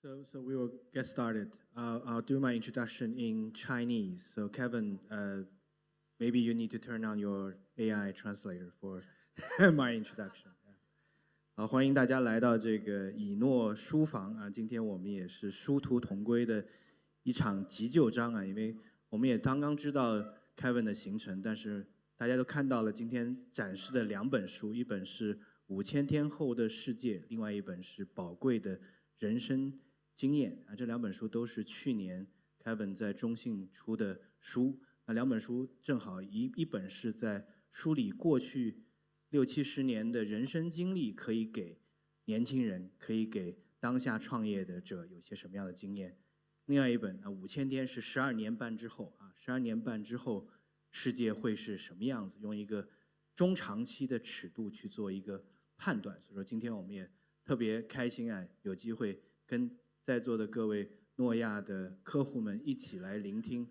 So we will get started. I'll do my introduction in Chinese. So Kevin, maybe you need to turn on your AI translator for my introduction. 好，欢迎大家来到这个以诺书房啊。今天我们也是殊途同归的一场急救章啊，因为我们也刚刚知道 Kevin 的行程，但是大家都看到了今天展示的两本书，一本是5000天后的世界，另外一本是宝贵的人生经验啊。这两本书都是去年 Kevin 在中信出的书。那两本书正好一本是在梳理过去60、70年的人生经历，可以给年轻人，可以给当下创业的者有些什么样的经验。另外一本啊，5000天是12年半之后啊，12年半之后世界会是什么样子？用一个中长期的尺度去做一个判断。所以说今天我们也特别开心啊，有机会跟在座的各位诺亚的客户们一起来聆听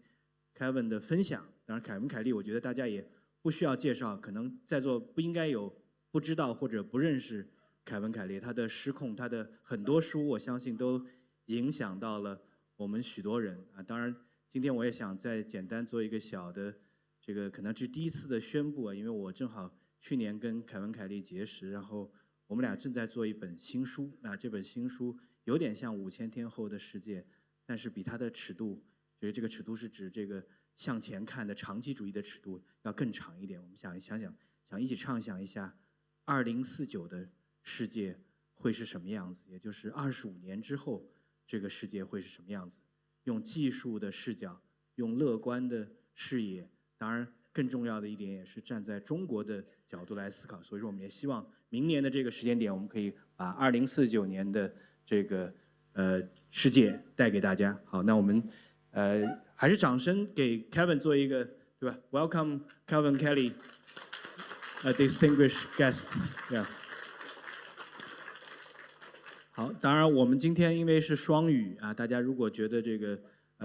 Kevin 的分享。当然，凯文凯利，我觉得大家也不需要介绍，可能在座不应该有不知道或者不认识凯文凯利。他的失控，他的很多书，我相信都影响到了我们许多人啊。当然，今天我也想再简单做一个小的这个，可能是第一次的宣布啊，因为我正好去年跟凯文凯利结识，然后我们俩正在做一本新书。那这本新书有点像5000天后的世界，但是比它的尺度，就是这个尺度是指这个向前看的长期主义的尺度要更长一点。我们想一起畅想一下，2049的世界会是什么样子，也就是25年之后，这个世界会是什么样子？用技术的视角，用乐观的视野，当然更重要的一点也是站在中国的角度来思考。所以说，我们也希望明年的这个时间点，我们可以把2049年的这个世界带给大家。好，那我们还是掌声给 Kevin 做一个，对吧 ？Welcome Kevin Kelly, distinguished guests. Yeah. 好，当然我们今天因为是双语啊，大家如果觉得这个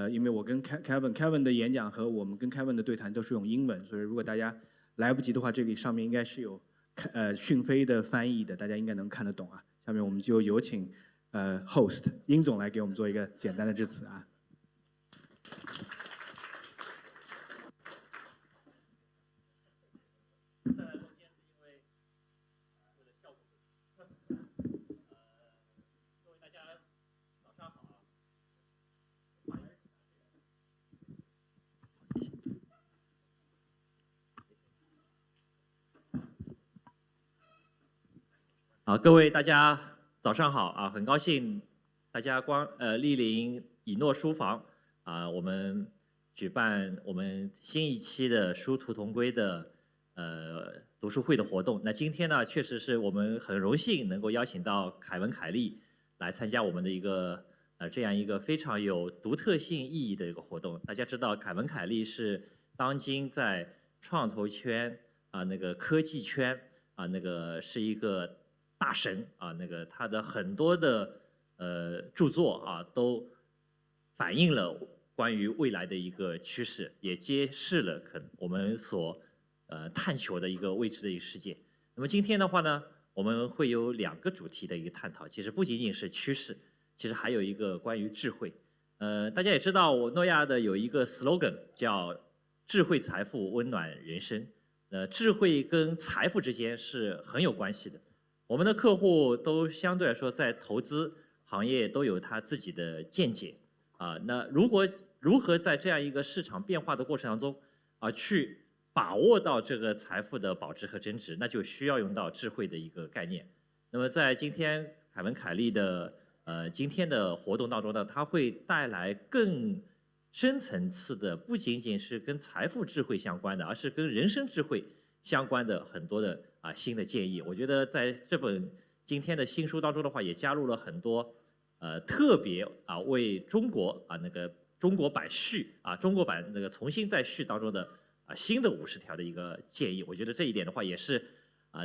因为我跟 Kevin 的演讲和我们跟 Kevin 的对谈都是用英文，所以如果大家来不及的话，这里上面应该是有讯飞的翻译的，大家应该能看得懂啊。下面我们就有请host 殷总来给我们做一个简单的致辞啊。各位大家早上好啊！很高兴大家莅临以诺书房啊，我们举办我们新一期的殊途同归的读书会的活动。那今天呢，确实是我们很荣幸能够邀请到凯文凯利来参加我们的一个这样一个非常有独特性意义的一个活动。大家知道，凯文凯利是当今在创投圈啊、那个科技圈啊、那个是一个大神啊，那个他的很多的著作啊，都反映了关于未来的一个趋势，也揭示了我们所探求的一个未知的一个世界。那么今天的话呢，我们会有2个主题的一个探讨，其实不仅仅是趋势，其实还有一个关于智慧。大家也知道，我诺亚的有一个 slogan 叫“智慧财富温暖人生”。智慧跟财富之间是很有关系的。我们的客户都相对来说在投资行业都有他自己的见解啊。那如何在这样一个市场变化的过程当中啊，去把握到这个财富的保值和增值，那就需要用到智慧的一个概念。那么在今天凯文凯利的今天的活动当中呢，它会带来更深层次的，不仅仅是跟财富智慧相关的，而是跟人生智慧相关的很多的新的建议。我觉得在这本今天的新书当中的话，也加入了很多特别为中国那个中国版续中国版那个重新再续当中的新的50条的一个建议。我觉得这一点的话，也是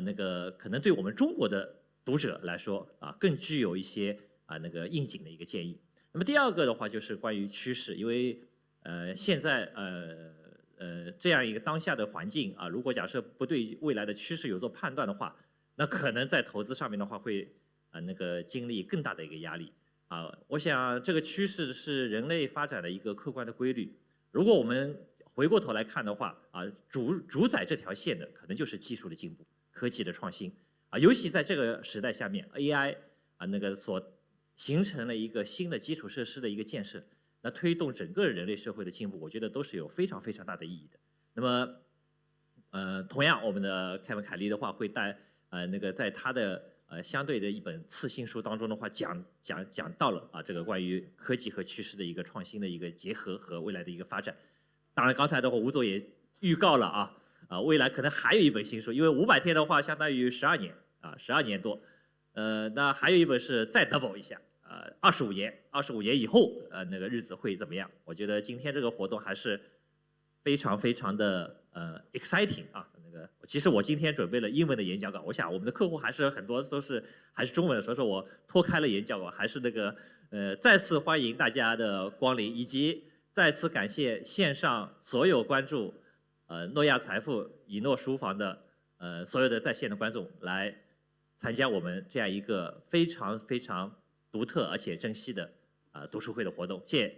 那个可能对我们中国的读者来说更具有一些那个应景的一个建议。那么第2个的话就是关于趋势，因为现在这样一个当下的环境如果假设不对未来的趋势有做判断的话，那可能在投资上面的话会那个经历更大的一个压力。我想这个趋势是人类发展的一个客观的规律。如果我们回过头来看的话，主宰这条线的可能就是技术的进步、科技的创新尤其在这个时代下面 ，AI 所形成了一个新的基础设施的一个建设，那推动整个人类社会的进步，我觉得都是有非常非常大的意义的。那么，同样，我们的凯文·凯利的话会带在他的相对的一本次新书当中的话讲到了这个关于科技和趋势的一个创新的一个结合和未来的一个发展。当然，刚才的话吴总也预告了未来可能还有一本新书，因为500天的话相当于12年12年多，那还有一本是再 double 一下，25年以后那个日子会怎么样？我觉得今天这个活动还是非常非常的exciting 其实我今天准备了英文的演讲稿，我想我们的客户还是很多都是还是中文的，所以说我脱开了演讲稿，还是再次欢迎大家的光临，以及再次感谢线上所有关注诺亚财富以诺书房的所有的在线的观众来参加我们这样一个非常非常独特而且珍惜的读书会的活动，谢谢。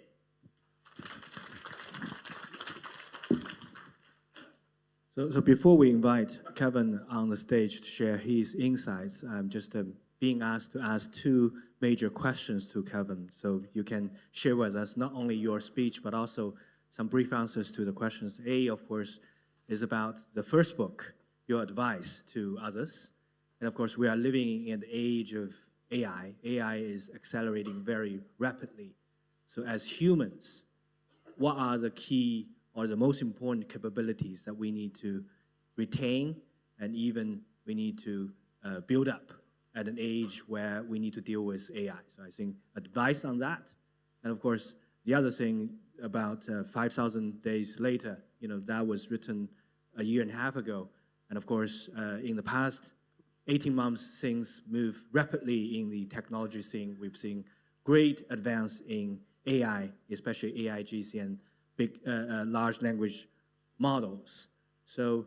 So before we invite Kevin on the stage to share his insights, I'm just being asked to ask two major questions to Kevin. So you can share with us not only your speech, but also some brief answers to the questions. A, of course, is about the first book, your advice to others. And of course, we are living in the age of AI. AI is accelerating very rapidly. So as humans, what are the key or the most important capabilities that we need to retain and even we need to build up at an age where we need to deal with AI? So I think advice on that. And of course, the other thing about 5,000 days later, that was written a year and a half ago. And of course, in the past 18 months, things move rapidly in the technology scene. We've seen great advance in AI, especially AIGC and big, large language models. So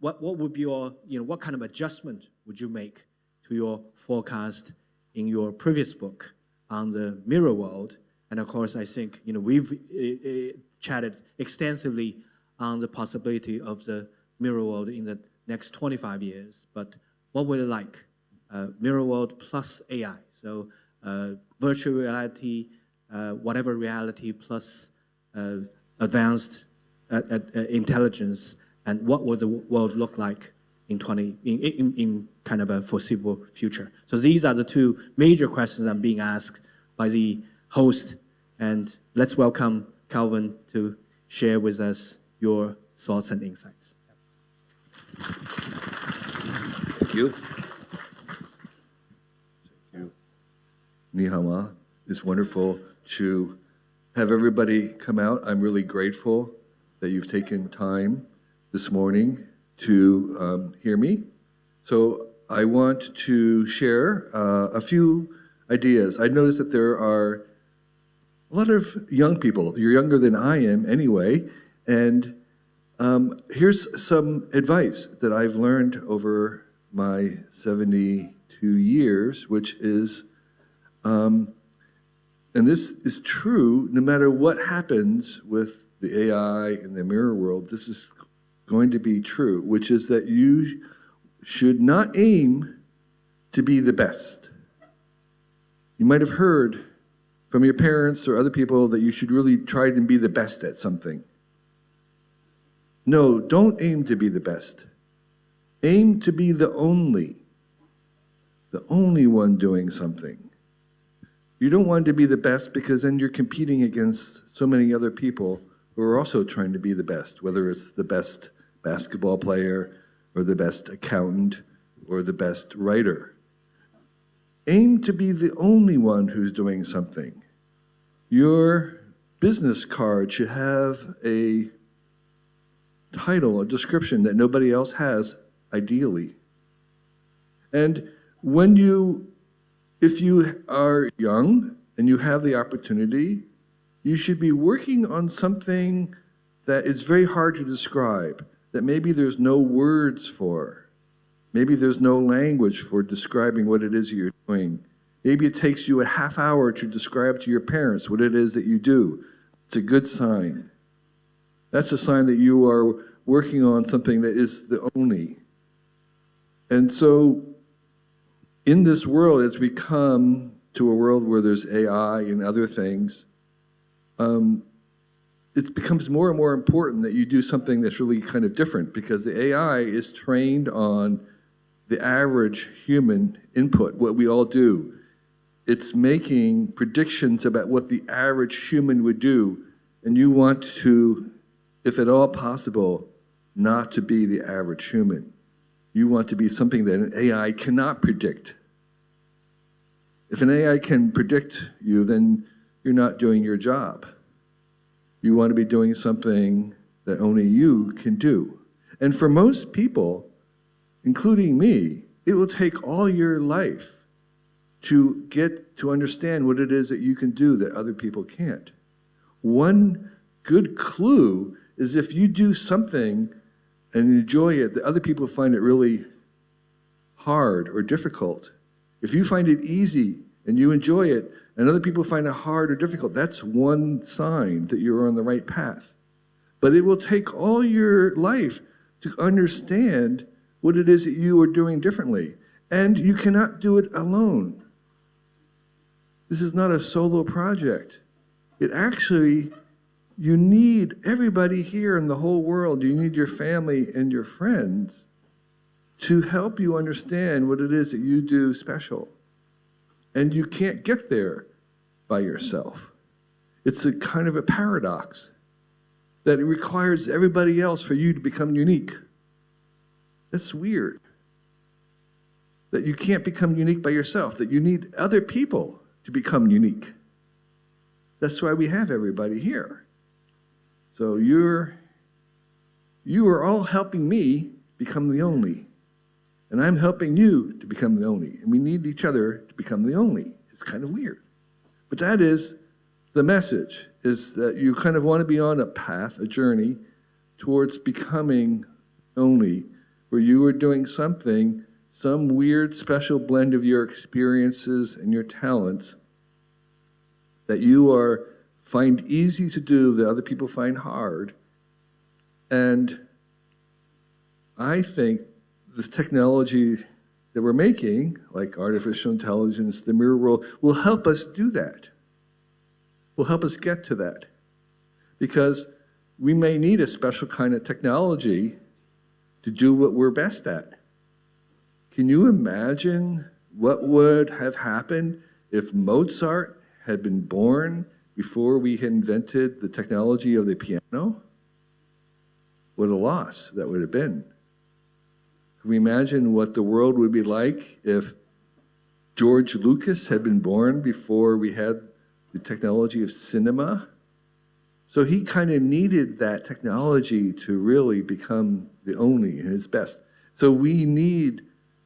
what would be your, what kind of adjustment would you make to your forecast in your previous book on the mirror world? And of course, I think, we've chatted extensively on the possibility of the mirror world in the next 25 years. But what would it like? Mirror world plus AI. So virtual reality, whatever reality plus advanced intelligence, and what would the world look like in kind of a foreseeable future? So these are the two major questions I'm being asked by the host, and let's welcome Calvin to share with us your thoughts and insights. Thank you. Thank you. Ni hao ma. It's wonderful to have everybody come out. I'm really grateful that you've taken time this morning to hear me. So I want to share a few ideas. I noticed that there are a lot of young people. You're younger than I am anyway. And here's some advice that I've learned over my 72 years, which is, and this is true no matter what happens with the AI and the mirror world, this is going to be true, which is that you should not aim to be the best. You might have heard from your parents or other people that you should really try to be the best at something. No, don't aim to be the best. Aim to be the only one doing something. You don't want to be the best because then you're competing against so many other people who are also trying to be the best, whether it's the best basketball player or the best accountant or the best writer. Aim to be the only one who's doing something. Your business card should have a title, a description that nobody else has, ideally. And if you are young and you have the opportunity, you should be working on something that is very hard to describe, that maybe there's no words for. Maybe there's no language for describing what it is you're doing. Maybe it takes you a half hour to describe to your parents what it is that you do. It's a good sign. That's a sign that you are working on something that is the only. And so in this world, as we come to a world where there's AI and other things, it becomes more and more important that you do something that's really kind of different, because the AI is trained on the average human input, what we all do. It's making predictions about what the average human would do, and you want to, if at all possible, not to be the average human. You want to be something that an AI cannot predict. If an AI can predict you, then you're not doing your job. You want to be doing something that only you can do. And for most people, including me, it will take all your life to get to understand what it is that you can do that other people can't. One good clue is if you do something and enjoy it that other people find it really hard or difficult. If you find it easy and you enjoy it and other people find it hard or difficult, that's one sign that you're on the right path. But it will take all your life to understand what it is that you are doing differently. And you cannot do it alone. This is not a solo project. It actually, you need everybody here in the whole world. You need your family and your friends to help you understand what it is that you do special. And you can't get there by yourself. It's a kind of a paradox that it requires everybody else for you to become unique. That's weird. That you can't become unique by yourself, that you need other people to become unique. That's why we have everybody here. So you are all helping me become the only. And I'm helping you to become the only. And we need each other to become the only. It's kind of weird. But that is the message, is that you kind of want to be on a path, a journey, towards becoming only, where you are doing something, some weird special blend of your experiences and your talents that you find easy to do that other people find hard. And I think this technology that we're making, like artificial intelligence, the mirror world, will help us do that. Will help us get to that. Because we may need a special kind of technology to do what we're best at. Can you imagine what would have happened if Mozart had been born before we had invented the technology of the piano? What a loss that would have been. Can we imagine what the world would be like if George Lucas had been born before we had the technology of cinema? So he kind of needed that technology to really become the only and his best. So we need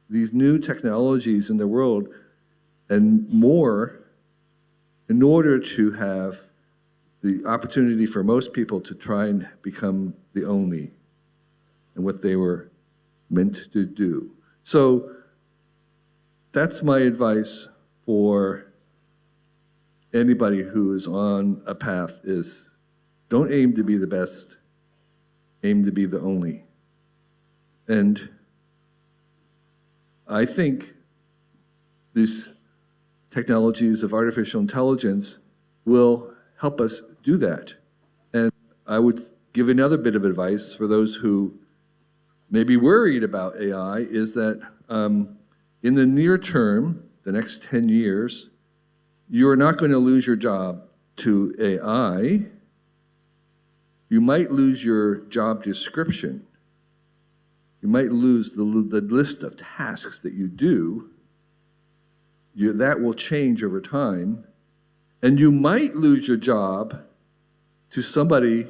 these new technologies in the world and more in order to have the opportunity for most people to try and become the only and what they were meant to do. So that's my advice for anybody who is on a path, is don't aim to be the best, aim to be the only. And I think these technologies of artificial intelligence will help us do that. And I would give another bit of advice for those who may be worried about AI, is that in the near term, the next 10 years, you are not going to lose your job to AI. You might lose your job description. You might lose the list of tasks that you do. That will change over time. And you might lose your job to somebody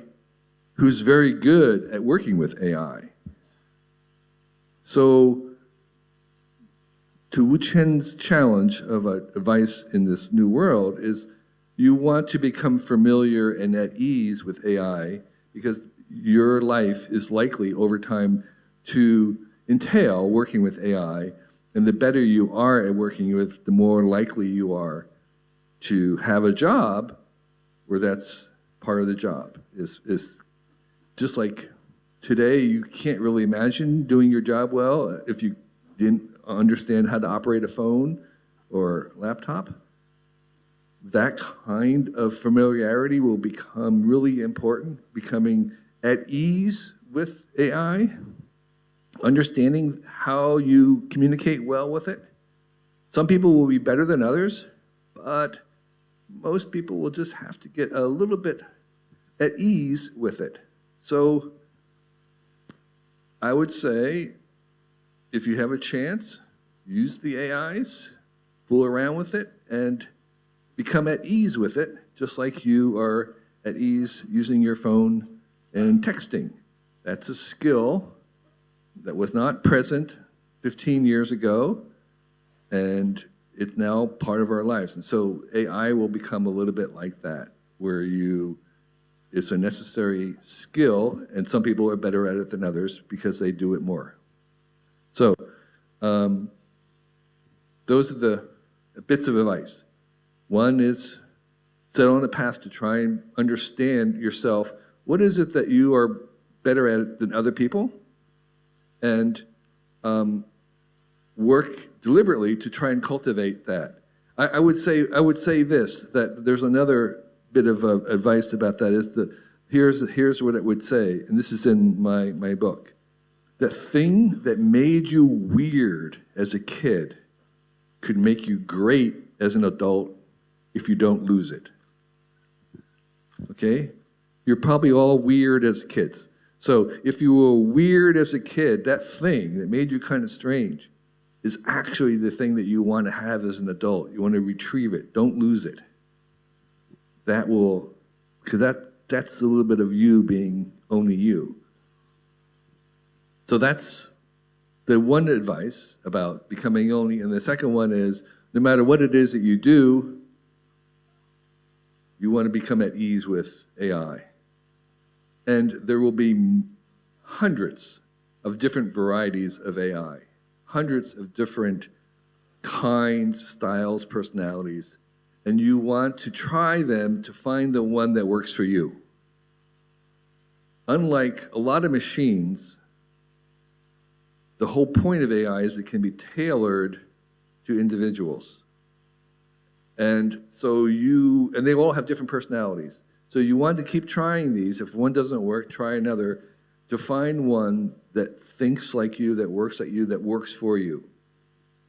who's very good at working with AI. So, to Wu Chen's challenge of advice in this new world is you want to become familiar and at ease with AI, because your life is likely over time to entail working with AI. And the better you are at working with, the more likely you are to have a job where that's part of the job. Is just like today, you can't really imagine doing your job well if you didn't understand how to operate a phone or laptop. That kind of familiarity will become really important, becoming at ease with AI, understanding how you communicate well with it. Some people will be better than others, but most people will just have to get a little bit at ease with it. So I would say, if you have a chance, use the AIs, fool around with it, and become at ease with it, just like you are at ease using your phone and texting. That's a skill that was not present 15 years ago, and it's now part of our lives. And so AI will become a little bit like that, where it's a necessary skill, and some people are better at it than others because they do it more. So those are the bits of advice. One is set on a path to try and understand yourself. What is it that you are better at than other people? And work deliberately to try and cultivate that. I would say this, that there's another bit of advice about that, is that here's what it would say, and this is in my book. The thing that made you weird as a kid could make you great as an adult if you don't lose it. Okay? You're probably all weird as kids. So if you were weird as a kid, that thing that made you kind of strange is actually the thing that you want to have as an adult. You want to retrieve it. Don't lose it. That will, because that's a little bit of you being only you. So that's the one advice about becoming only. And the second one is, no matter what it is that you do, you want to become at ease with AI. And there will be hundreds of different varieties of AI, hundreds of different kinds, styles, personalities, and you want to try them to find the one that works for you. Unlike a lot of machines, the whole point of AI is it can be tailored to individuals. And so and they all have different personalities. So you want to keep trying these. If one doesn't work, try another, to find one that thinks like you, that works like you, that works for you.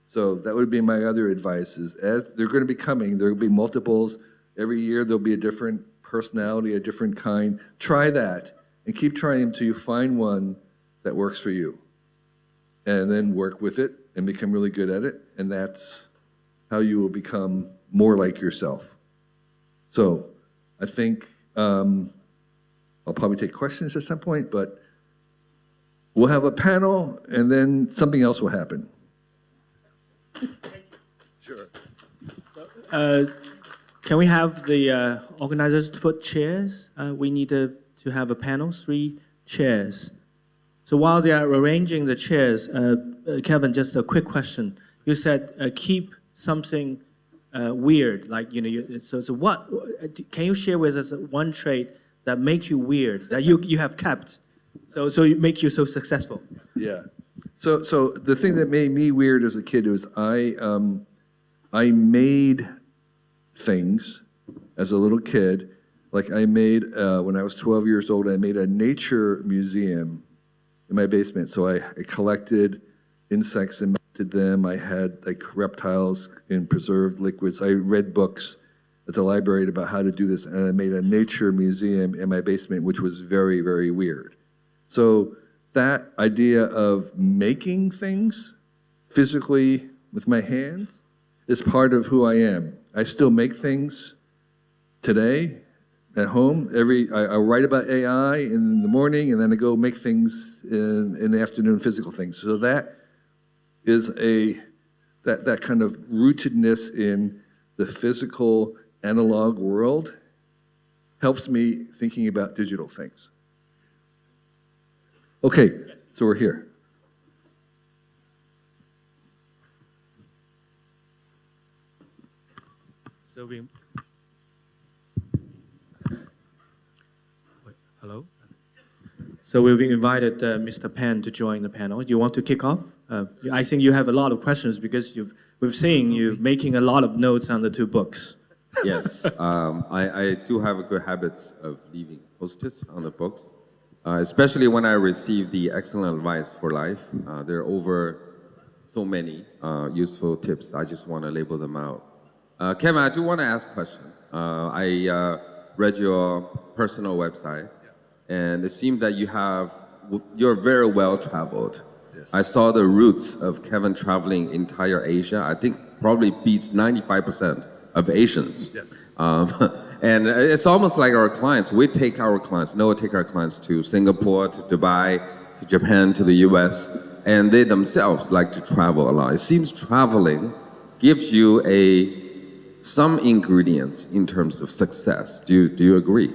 So that would be my other advice, is as they're going to be coming, there will be multiples. Every year there'll be a different personality, a different kind. Try that and keep trying until you find one that works for you. And then work with it and become really good at it. And that's how you will become more like yourself. So I think I'll probably take questions at some point, but we'll have a panel and then something else will happen. Sure. Can we have the organizers to put chairs? We need to have a panel, 3 chairs. So while they are arranging the chairs, Kevin, just a quick question. You said keep something weird, like, so what, can you share with us one trait that makes you weird, that you have kept, so it make you so successful? Yeah. So the thing that made me weird as a kid was I made things as a little kid. Like I made, when I was 12 years old, I made a nature museum in my basement. So I collected insects and melted them. I had like reptiles in preserved liquids. I read books at the library about how to do this, and I made a nature museum in my basement, which was very, very weird. So that idea of making things physically with my hands is part of who I am. I still make things today at home. I write about AI in the morning, and then I go make things in the afternoon, physical things. So that is that kind of rootedness in the physical analog world helps me thinking about digital things. Okay, so we're here. So we. Wait, hello. So we've invited Mr. Pan to join the panel. Do you want to kick off? I think you have a lot of questions because we've seen you making a lot of notes on the two books. Yes, I do have a good habits of leaving post-its on the books, especially when I receive the excellent advice for life. There are over so many useful tips. I just want to label them out. Kevin, I do want to ask a question. I read your personal website, and it seemed that you're very well traveled. Yes. I saw the routes of Kevin traveling entire Asia. I think probably beats 95% of Asians. Yes. And it's almost like our clients. We take our clients, Noah take our clients to Singapore, to Dubai, to Japan, to the US, and they themselves like to travel a lot. It seems traveling gives you some ingredients in terms of success. Do you agree?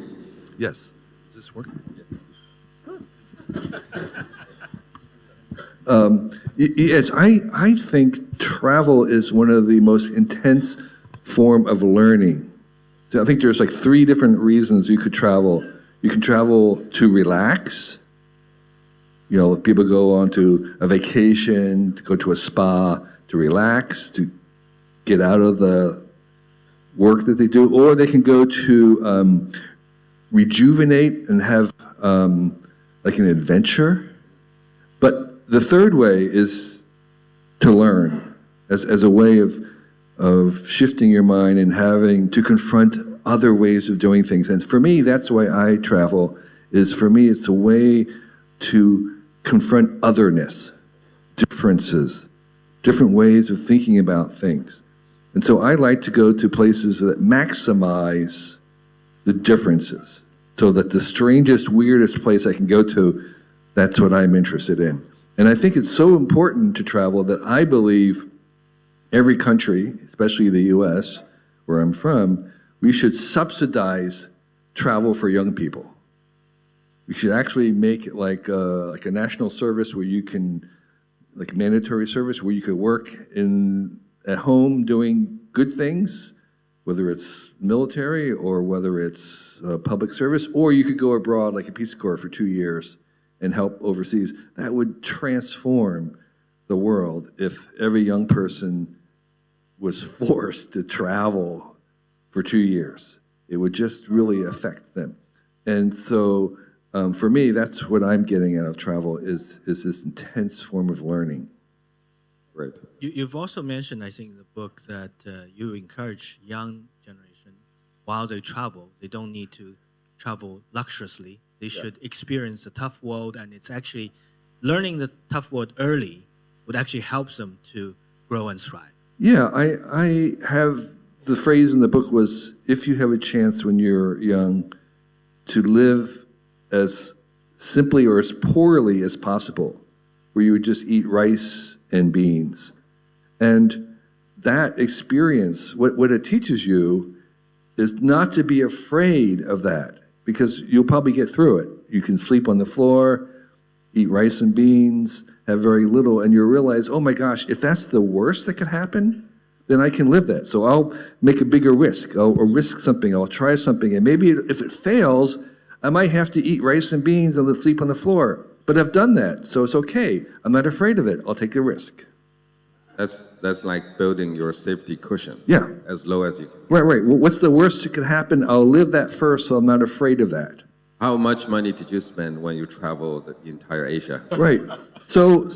Yes. Is this working? Yes, I think travel is one of the most intense form of learning. So I think there's like 3 different reasons you could travel. You can travel to relax. You know, people go on to a vacation, to go to a spa, to relax, to get out of the work that they do, or they can go to rejuvenate and have like an adventure. But the third way is to learn as a way of shifting your mind and having to confront other ways of doing things. And for me, that's why I travel, for me, it's a way to confront otherness, differences, different ways of thinking about things. And so I like to go to places that maximize the differences, so that the strangest, weirdest place I can go to, that's what I'm interested in. And I think it's so important to travel that I believe every country, especially the US, where I'm from, we should subsidize travel for young people. We should actually make it like a national service where you can, like a mandatory service where you could work at home doing good things, whether it's military or whether it's public service, or you could go abroad like a Peace Corps for 2 years and help overseas. That would transform the world if every young person was forced to travel for 2 years. It would just really affect them. And so for me, that's what I'm getting out of travel is this intense form of learning. Right. You've also mentioned, I think, in the book that you encourage young generation, while they travel, they don't need to travel luxuriously. They should experience the tough world, and it's actually learning the tough world early would actually help them to grow and thrive. Yeah, I have, the phrase in the book was, if you have a chance when you're young to live as simply or as poorly as possible, where you would just eat rice and beans. And that experience, what it teaches you is not to be afraid of that, because you'll probably get through it. You can sleep on the floor, eat rice and beans, have very little, and you realize, oh my gosh, if that's the worst that could happen, then I can live that. So I'll make a bigger risk. I'll risk something, I'll try something, and maybe if it fails, I might have to eat rice and beans and sleep on the floor. But I've done that, so it's okay. I'm not afraid of it. I'll take the risk. That's like building your safety cushion. Yeah. As low as you can. Right. Well, what's the worst that could happen? I'll live that first, so I'm not afraid of that. How much money did you spend when you traveled the entire Asia? Right. So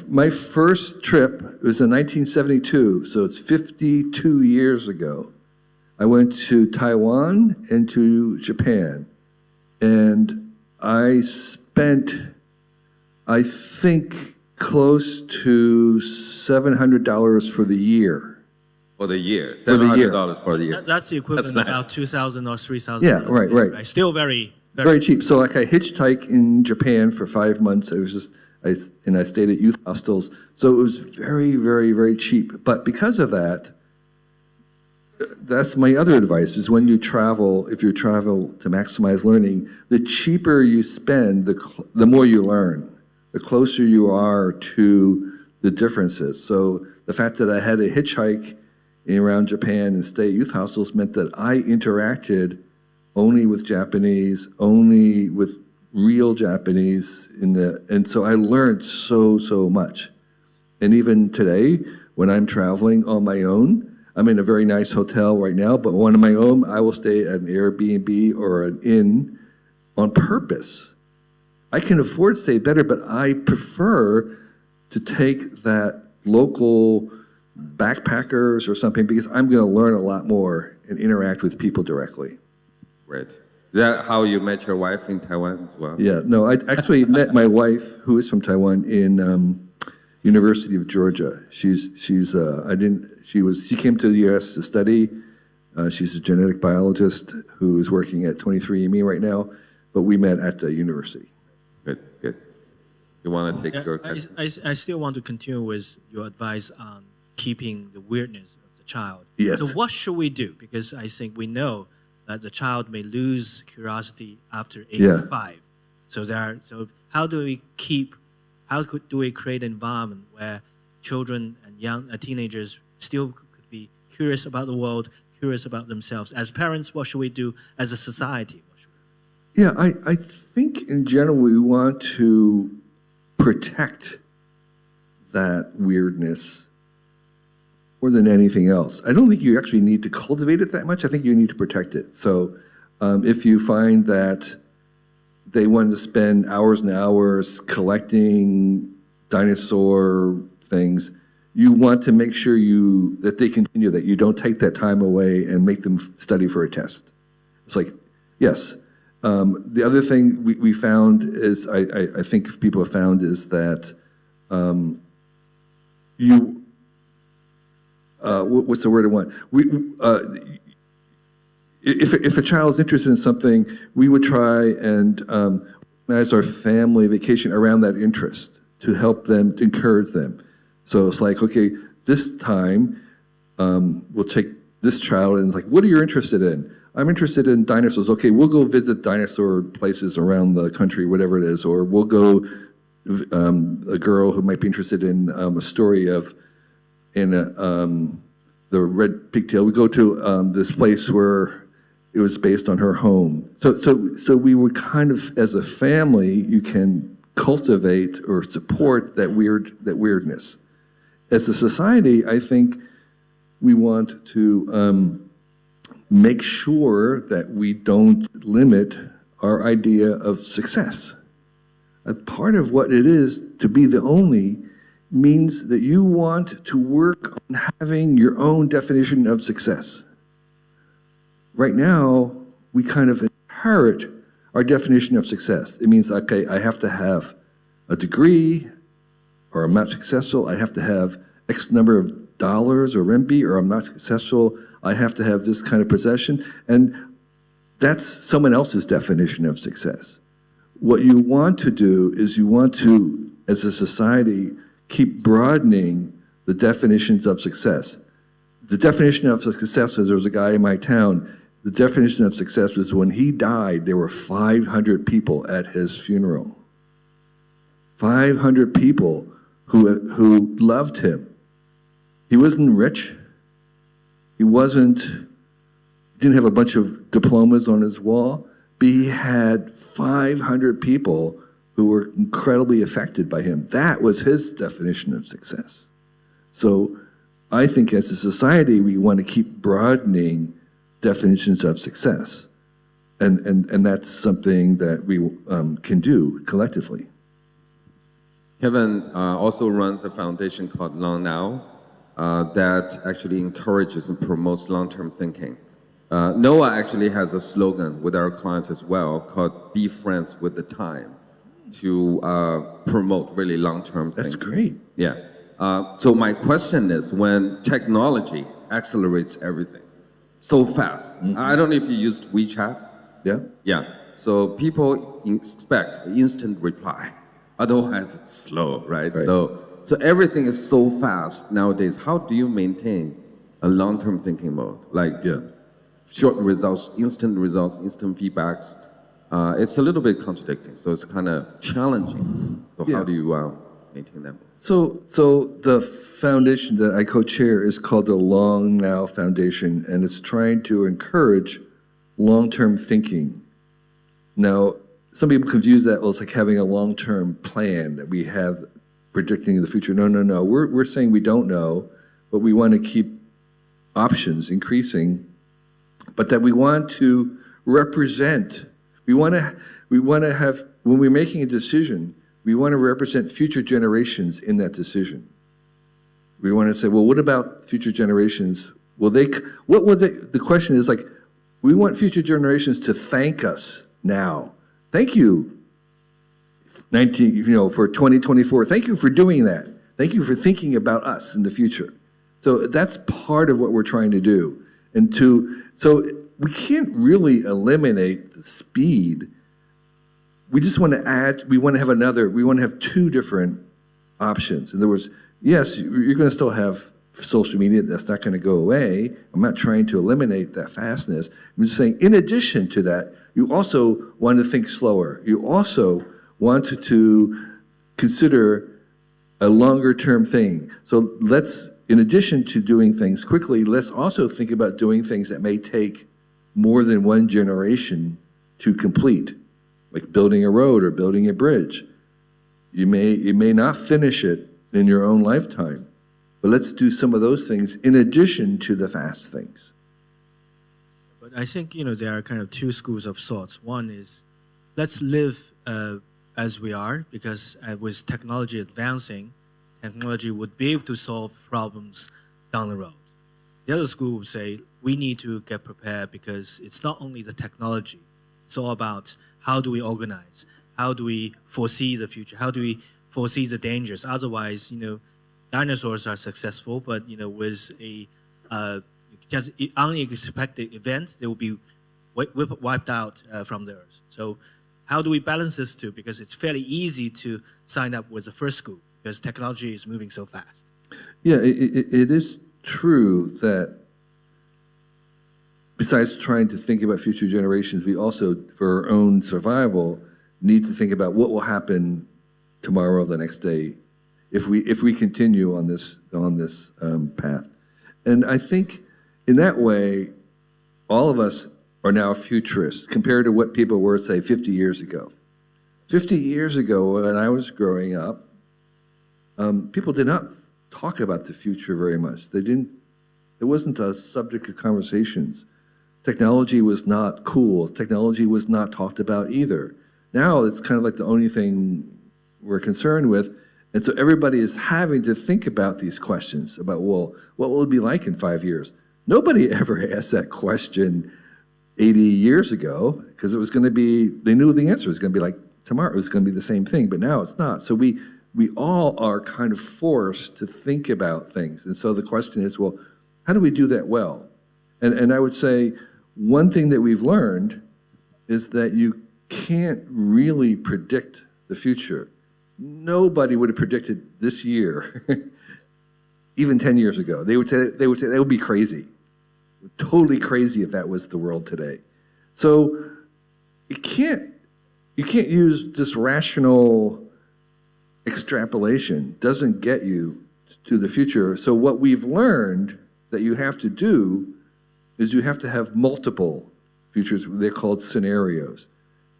my first trip was in 1972, so it's 52 years ago. I went to Taiwan and to Japan, and I spent, I think, close to $700 for the year. For the year, For the year. $700 for the year. That's the equivalent That's of about $2,000 or $3,000. Yeah, right. Still very, Very cheap. So like I hitchhiked in Japan for 5 months. I stayed at youth hostels. So it was very, very, very cheap. But because of that, that's my other advice is when you travel, if you travel to maximize learning, the cheaper you spend, the more you learn, the closer you are to the differences. So the fact that I had a hitchhike around Japan and stay at youth hostels meant that I interacted only with Japanese, only with real Japanese and so I learned so much. And even today, when I'm traveling on my own, I'm in a very nice hotel right now, but when on my own, I will stay at an Airbnb or an inn on purpose. I can afford to stay better, but I prefer to take that local backpackers or something because I'm going to learn a lot more and interact with people directly. Right. Is that how you met your wife in Taiwan as well? Yeah, no, I actually met my wife, who is from Taiwan, in University of Georgia. She came to the U.S. to study. She's a genetic biologist who is working at 23andMe right now, but we met at the university. Good, good. You want to take your question? I still want to continue with your advice on keeping the weirdness of the child. Yes. So what should we do? Because I think we know that the child may lose curiosity after age 5. So how do we create an environment where children and young teenagers still could be curious about the world, curious about themselves? As parents, what should we do? As a society, what should we do? Yeah, I think in general we want to protect that weirdness more than anything else. I don't think you actually need to cultivate it that much. I think you need to protect it. So if you find that they want to spend hours and hours collecting dinosaur things, you want to make sure that they continue that. You don't take that time away and make them study for a test. It's like, yes. The other thing we found is, I think people have found is that what's the word I want? If a child is interested in something, we would try and organize our family vacation around that interest to help them, to encourage them. So it's like, okay, this time we'll take this child and like, what are you interested in? I'm interested in dinosaurs. Okay, we'll go visit dinosaur places around the country, whatever it is, or we'll go, a girl who might be interested in a story of, the red pigtail, we go to this place where it was based on her home. So we would kind of, as a family, you can cultivate or support that weirdness. As a society, I think we want to make sure that we don't limit our idea of success. A part of what it is to be the only means that you want to work on having your own definition of success. Right now, we kind of inherit our definition of success. It means, okay, I have to have a degree, or I'm not successful. I have to have X number of dollars or renminbi, or I'm not successful. I have to have this kind of possession. And that's someone else's definition of success. What you want to do is you want to, as a society, keep broadening the definitions of success. The definition of success is, there was a guy in my town, the definition of success was when he died, there were 500 people at his funeral. 500 people who loved him. He wasn't rich. He didn't have a bunch of diplomas on his wall, but he had 500 people who were incredibly affected by him. That was his definition of success. So I think as a society, we want to keep broadening definitions of success. And that's something that we can do collectively. Kevin also runs a foundation called Long Now that actually encourages and promotes long-term thinking. NOAA actually has a slogan with our clients as well called Be Friends with the Time, to promote really long-term thinking. That's great. Yeah. So my question is, when technology accelerates everything so fast, I don't know if you used WeChat. Yeah. Yeah. So people expect instant reply. Otherwise, it's slow, right? So everything is so fast nowadays. How do you maintain a long-term thinking mode? Like short results, instant feedbacks. It's a little bit contradicting, so it's kind of challenging. So how do you maintain them. So the foundation that I co-chair is called the Long Now Foundation, and it's trying to encourage long-term thinking. Now, some people confuse that as like having a long-term plan that we have predicting the future. No. We're saying we don't know, but we want to keep options increasing, but that we want to represent. We want to have, when we're making a decision, we want to represent future generations in that decision. We want to say, well, what about future generations? The question is like, we want future generations to thank us now. Thank you, for 2024. Thank you for doing that. Thank you for thinking about us in the future. So that's part of what we're trying to do. So we can't really eliminate the speed. We just want to add, we want to have two different options. In other words, yes, you're going to still have social media. That's not going to go away. I'm not trying to eliminate that fastness. I'm just saying, in addition to that, you also want to think slower. You also want to consider a longer term thing. So in addition to doing things quickly, let's also think about doing things that may take more than one generation to complete, like building a road or building a bridge. You may not finish it in your own lifetime, but let's do some of those things in addition to the fast things. But I think, there are kind of two schools of thoughts. One is, let's live as we are, because with technology advancing, technology would be able to solve problems down the road. The other school would say, we need to get prepared because it's not only the technology, it's all about how do we organize, how do we foresee the future, how do we foresee the dangers. Otherwise, dinosaurs are successful, but with a just unexpected event, they will be wiped out from the earth. So how do we balance this two? Because it's fairly easy to sign up with the first school because technology is moving so fast. Yeah, it is true that besides trying to think about future generations, we also, for our own survival, need to think about what will happen tomorrow or the next day if we continue on this path. And I think in that way, all of us are now futurists compared to what people were, say, 50 years ago. 50 years ago, when I was growing up, people did not talk about the future very much. It wasn't a subject of conversations. Technology was not cool. Technology was not talked about either. Now it's kind of like the only thing we're concerned with. And so everybody is having to think about these questions about, well, what will it be like in 5 years? Nobody ever asked that question 80 years ago because it was going to be, they knew the answer was going to be like tomorrow. It was going to be the same thing, but now it's not. So we all are kind of forced to think about things. And so the question is, well, how do we do that well? And I would say one thing that we've learned is that you can't really predict the future. Nobody would have predicted this year, even 10 years ago. They would say that would be crazy, totally crazy if that was the world today. So you can't use this rational extrapolation. Doesn't get you to the future. So what we've learned that you have to do is you have to have multiple futures. They're called scenarios.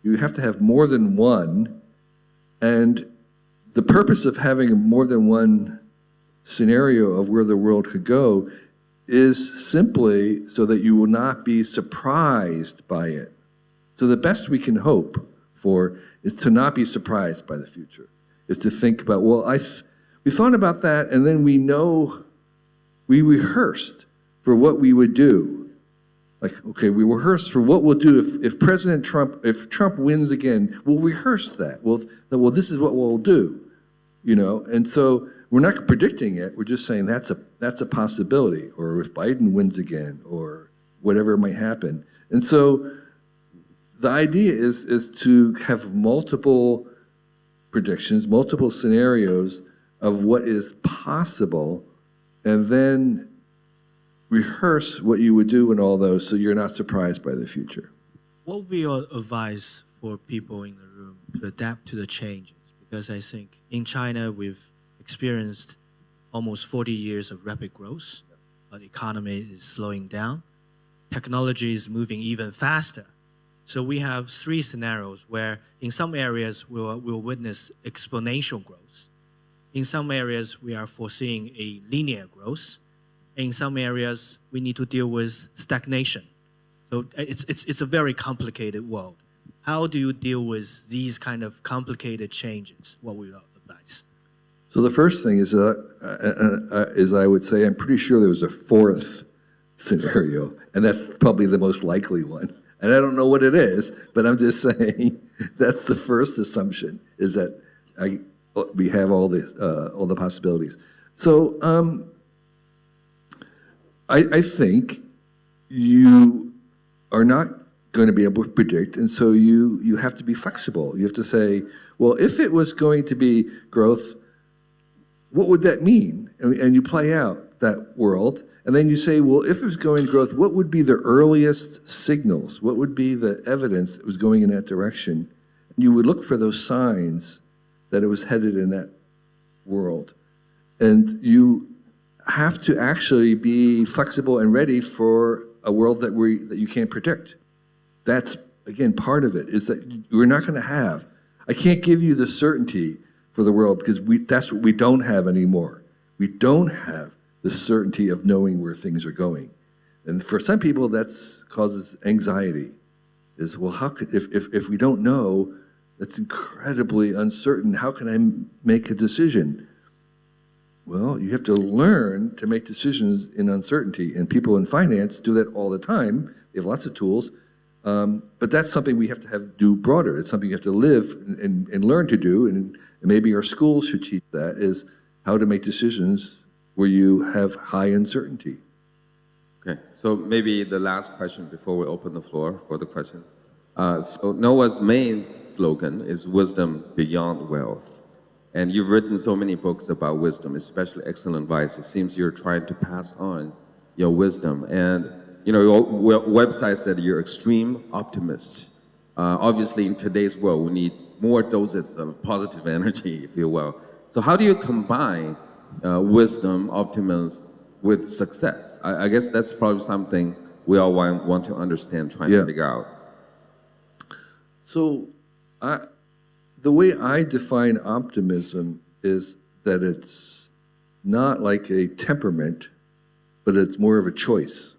You have to have more than one, and the purpose of having more than one scenario of where the world could go is simply so that you will not be surprised by it. So the best we can hope for is to not be surprised by the future, is to think about, well, we thought about that, and then we rehearsed for what we would do. Like, okay, we rehearsed for what we'll do if Trump wins again, we'll rehearse that. Well, this is what we'll do, And so we're not predicting it. We're just saying that's a possibility. Or if Biden wins again, or whatever might happen. And so the idea is to have multiple predictions, multiple scenarios of what is possible, and then rehearse what you would do in all those so you're not surprised by the future. What would be your advice for people in the room to adapt to the changes? because I think in China we've experienced almost 40 years of rapid growth. The economy is slowing down. Technology is moving even faster. So we have three scenarios where in some areas we'll witness exponential growth. In some areas we are foreseeing a linear growth. In some areas we need to deal with stagnation. So it's a very complicated world. How do you deal with these kind of complicated changes? What would you advise? So the first thing is I would say, I'm pretty sure there was a fourth scenario, and that's probably the most likely one. And I don't know what it is, but I'm just saying that's the first assumption, is that we have all the possibilities. So I think you are not going to be able to predict, and so you have to be flexible. You have to say, well, if it was going to be growth, what would that mean? And you play out that world, and then you say, well, if it was going growth, what would be the earliest signals? What would be the evidence that was going in that direction? And you would look for those signs that it was headed in that world. And you have to actually be flexible and ready for a world that you can't predict. That's, again, part of it, is that we're not going to have. I can't give you the certainty for the world because that's what we don't have anymore. We don't have the certainty of knowing where things are going. And for some people, that causes anxiety. Is, well, how could, if we don't know, that's incredibly uncertain. How can I make a decision? Well, you have to learn to make decisions in uncertainty. And people in finance do that all the time. They have lots of tools. But that's something we have to do broader. It's something you have to live and learn to do. And maybe our schools should teach that, is how to make decisions where you have high uncertainty. Okay, so maybe the last question before we open the floor for the question. So Noah's main slogan is wisdom beyond wealth. And you've written so many books about wisdom, especially excellent advice. It seems you're trying to pass on your wisdom. And your website said you're extreme optimist. Obviously, in today's world, we need more doses of positive energy, if you will. So how do you combine wisdom, optimism with success? I guess that's probably something we all want to understand, trying to figure out. So the way I define optimism is that it's not like a temperament, but it's more of a choice.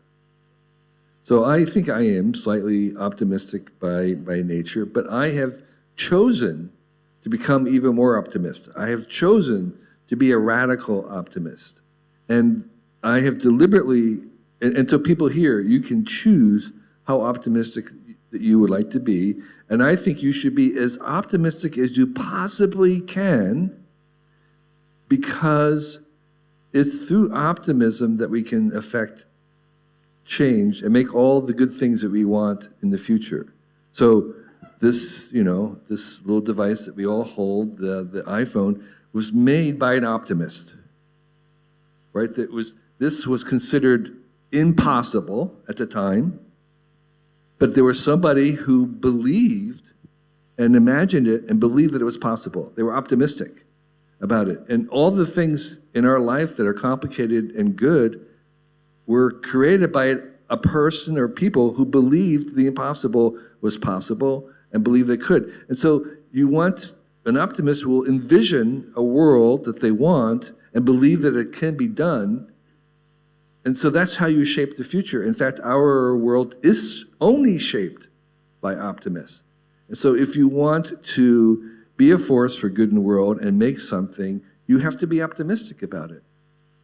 So I think I am slightly optimistic by nature, but I have chosen to become even more optimistic. I have chosen to be a radical optimist. And I have deliberately, and so people here, you can choose how optimistic that you would like to be. And I think you should be as optimistic as you possibly can, because it's through optimism that we can affect change and make all the good things that we want in the future. So this, this little device that we all hold, the iPhone, was made by an optimist, right? This was considered impossible at the time, but there was somebody who believed and imagined it and believed that it was possible. They were optimistic about it. And all the things in our life that are complicated and good were created by a person or people who believed the impossible was possible and believed they could. And so an optimist will envision a world that they want and believe that it can be done. And so that's how you shape the future. In fact, our world is only shaped by optimists. And so if you want to be a force for good in the world and make something, you have to be optimistic about it.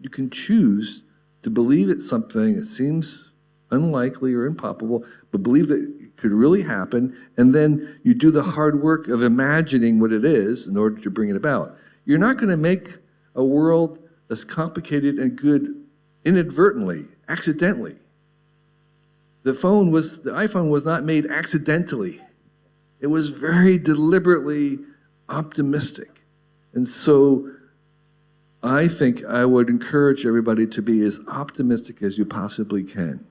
You can choose to believe it's something that seems unlikely or improbable, but believe that it could really happen, and then you do the hard work of imagining what it is in order to bring it about. You're not going to make a world that's complicated and good inadvertently, accidentally. The iPhone was not made accidentally. It was very deliberately optimistic. And so I think I would encourage everybody to be as optimistic as you possibly can.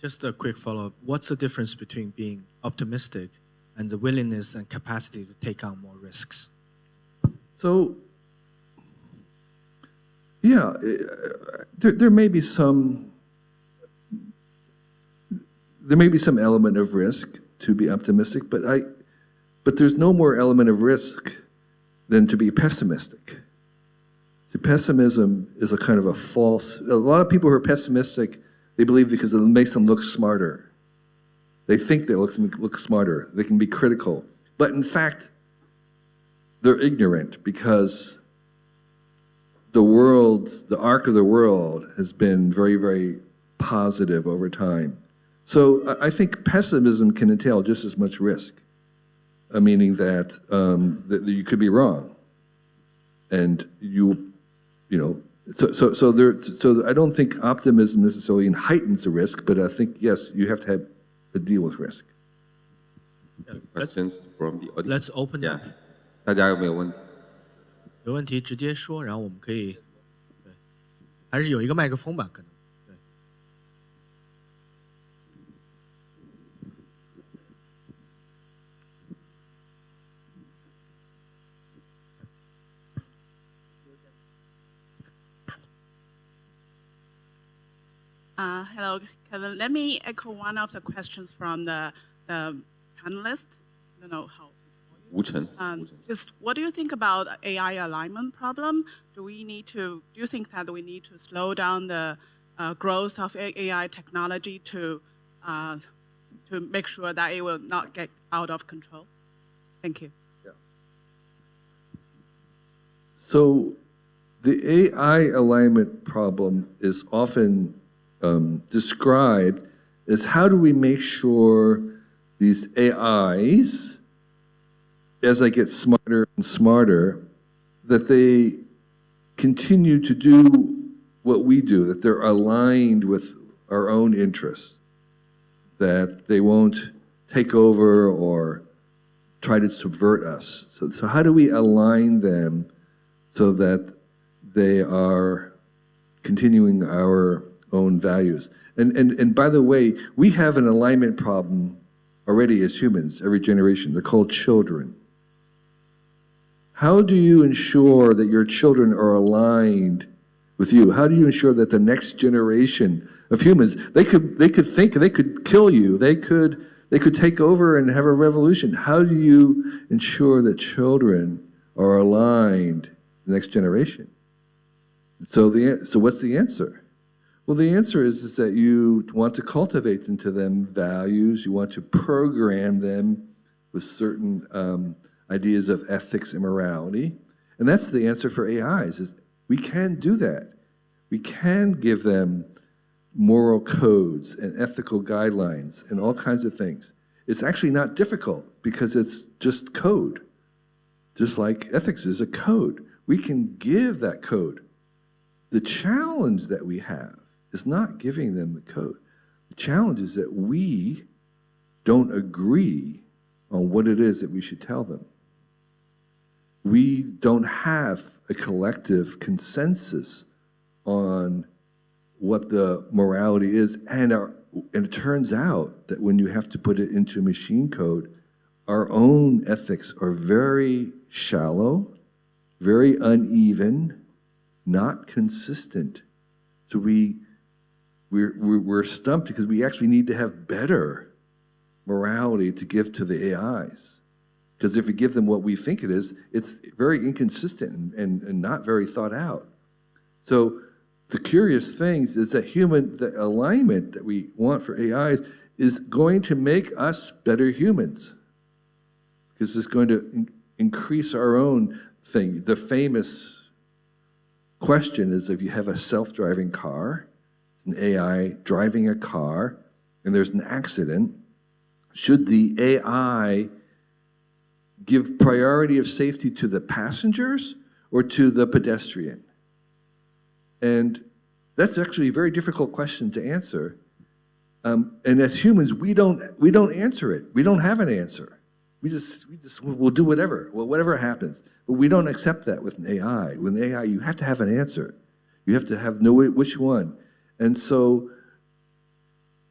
Just a quick follow-up. What's the difference between being optimistic and the willingness and capacity to take on more risks? So, yeah, there may be some element of risk to be optimistic, but there's no more element of risk than to be pessimistic. See, pessimism is a kind of a false. A lot of people who are pessimistic, they believe because it makes them look smarter. They think they look smarter. They can be critical, but in fact, they're ignorant because the arc of the world has been very, very positive over time. So I think pessimism can entail just as much risk, meaning that, that you could be wrong, and so I don't think optimism necessarily heightens the risk, but I think yes, you have to deal with risk. Questions from the audience? Let's open Yeah. up. 大家有没有问题？有问题直接说，然后我们可以，对，还是有一个麦克风吧，可能。对。Hello, Kevin. Let me echo one of the questions from the panelists. I don't know how. 吴晨。 Just what do you think about AI alignment problem? Do you think that we need to slow down the growth of AI technology to make sure that it will not get out of control? Thank you. So the AI alignment problem is often described as how do we make sure these AIs, as they get smarter and smarter, that they continue to do what we do, that they're aligned with our own interests, that they won't take over or try to subvert us. So how do we align them so that they are continuing our own values? And by the way, we have an alignment problem already as humans, every generation. They're called children. How do you ensure that your children are aligned with you? How do you ensure that the next generation of humans, they could think, they could kill you, they could take over and have a revolution. How do you ensure that children are aligned with the next generation? So what's the answer? Well, the answer is that you want to cultivate into them values, you want to program them with certain ideas of ethics and morality. And that's the answer for AIs, is we can do that. We can give them moral codes and ethical guidelines and all kinds of things. It's actually not difficult because it's just code. Just like ethics is a code. We can give that code. The challenge that we have is not giving them the code. The challenge is that we don't agree on what it is that we should tell them. We don't have a collective consensus on what the morality is, and it turns out that when you have to put it into machine code, our own ethics are very shallow, very uneven, not consistent. So we're stumped because we actually need to have better morality to give to the AIs. Because if we give them what we think it is, it's very inconsistent and not very thought out. So the curious things is that the alignment that we want for AIs is going to make us better humans. Because it's going to increase our own thing. The famous question is if you have a self-driving car, an AI driving a car, and there's an accident, should the AI give priority of safety to the passengers or to the pedestrian? And that's actually a very difficult question to answer. And as humans, we don't answer it. We don't have an answer. We'll do whatever happens. But we don't accept that with an AI. With an AI, you have to have an answer. You have to know which one. And so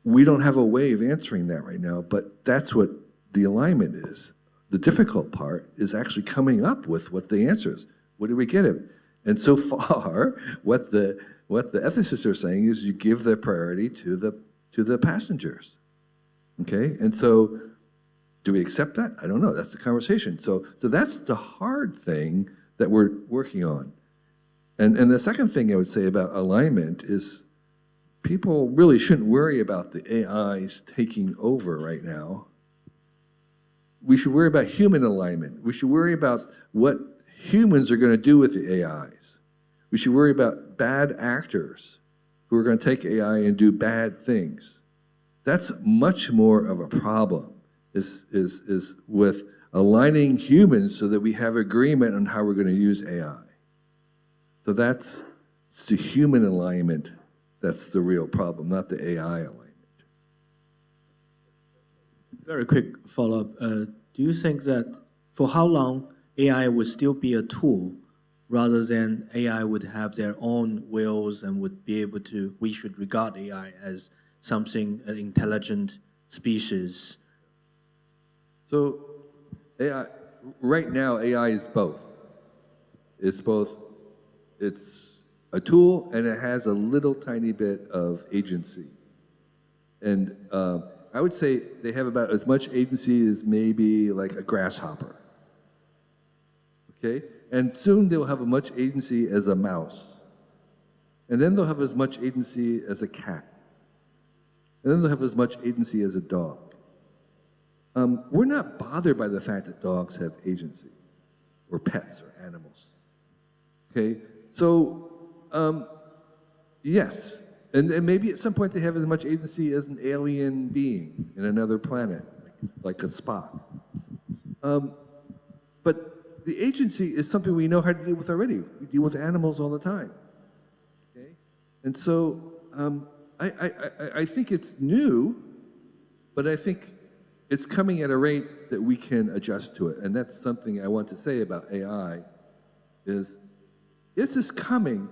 we don't have a way of answering that right now, but that's what the alignment is. the difficult part is actually coming up with what the answer is. What do we get it? And so far, what the ethicists are saying is you give the priority to the passengers. Okay? And so do we accept that? I don't know. That's the conversation. So that's the hard thing that we're working on. And the second thing I would say about alignment is people really shouldn't worry about the AIs taking over right now. We should worry about human alignment. We should worry about what humans are going to do with the AIs. We should worry about bad actors who are going to take AI and do bad things. That's much more of a problem, is with aligning humans so that we have agreement on how we're going to use AI. So it's the human alignment that's the real problem, not the AI alignment. Very quick follow-up. Do you think that for how long AI would still be a tool rather than AI would have their own wills and would be able to, we should regard AI as something, an intelligent species? So AI, right now, AI is both. It's a tool and it has a little tiny bit of agency. And I would say they have about as much agency as maybe like a grasshopper. Okay? And soon they'll have as much agency as a mouse. And then they'll have as much agency as a cat. And then they'll have as much agency as a dog. We're not bothered by the fact that dogs have agency, or pets, or animals. Okay? So, yes. And maybe at some point they have as much agency as an alien being in another planet, like a Spock. But the agency is something we know how to deal with already. We deal with animals all the time. Okay? And so I think it's new, but I think it's coming at a rate that we can adjust to it. And that's something I want to say about AI is this is coming,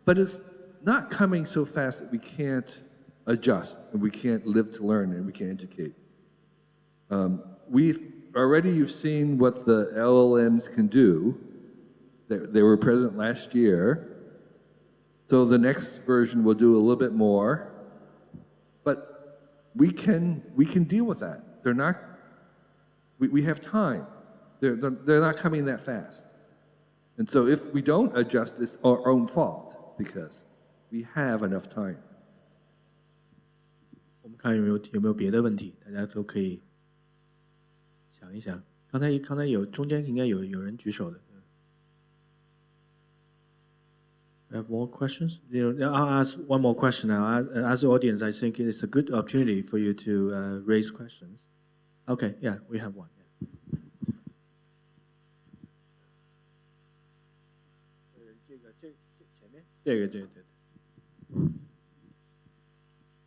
but it's not coming so fast that we can't adjust and we can't live to learn and we can't educate. You've seen what the LLMs can do. They were present last year. So the next version will do a little bit more. But we can deal with that. We have time. They're not coming that fast. And so if we don't adjust, it's our own fault because we have enough time. 我们看有没有别的问题，大家都可以想一想。刚才中间应该有人举手的。We have more questions? I'll ask one more question now. As the audience, I think it's a good opportunity for you to raise questions. Okay, yeah, we have one.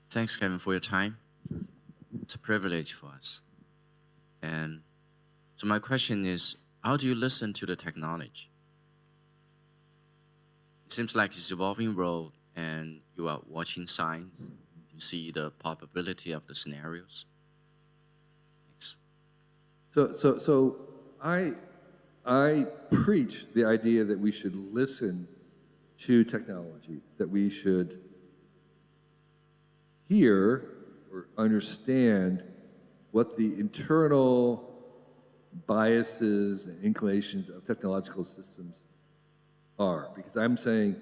Thanks, Kevin, for your time. It's a privilege for us. And so my question is, how do you listen to the technology? It seems like it's evolving world and you are watching signs. You see the probability of the scenarios. Thanks. So I preach the idea that we should listen to technology, that we should hear or understand what the internal biases and inclinations of technological systems are. Because I'm saying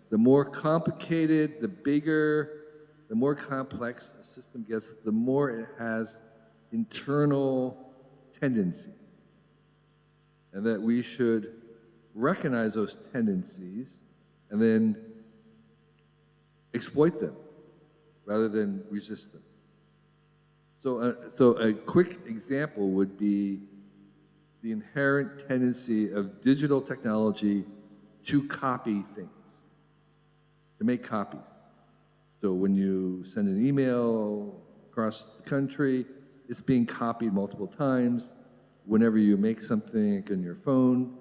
the more complicated, the bigger, the more complex a system gets, the more it has internal tendencies. And that we should recognize those tendencies and then exploit them rather than resist them. So a quick example would be the inherent tendency of digital technology to copy things, to make copies. So when you send an email across the country, it's being copied multiple times. Whenever you make something on your phone,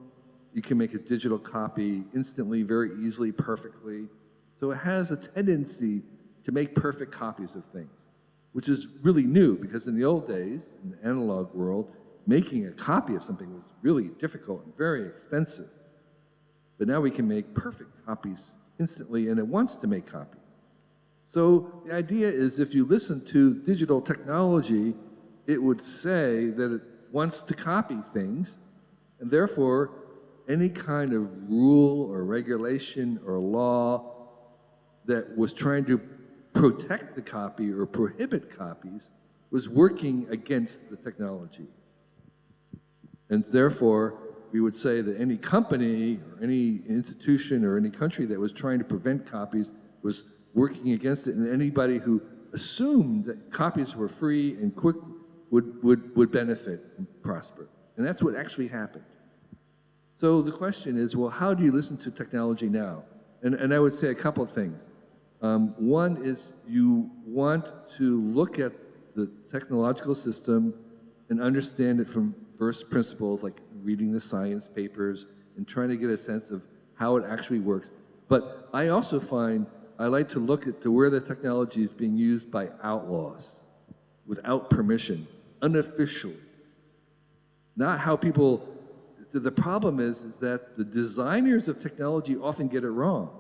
you can make a digital copy instantly, very easily, perfectly. So it has a tendency to make perfect copies of things, which is really new because in the old days, in the analog world, making a copy of something was really difficult and very expensive. But now we can make perfect copies instantly, and it wants to make copies. So the idea is if you listen to digital technology, it would say that it wants to copy things, and therefore any kind of rule or regulation or law that was trying to protect the copy or prohibit copies was working against the technology. And therefore, we would say that any company or any institution or any country that was trying to prevent copies was working against it, and anybody who assumed that copies were free and quick would benefit and prosper. And that's what actually happened. So the question is, well, how do you listen to technology now? And I would say a couple of things. One is you want to look at the technological system and understand it from first principles, like reading the science papers and trying to get a sense of how it actually works. But I also find I like to look at to where the technology is being used by outlaws, without permission, unofficially. Not how people, the problem is that the designers of technology often get it wrong.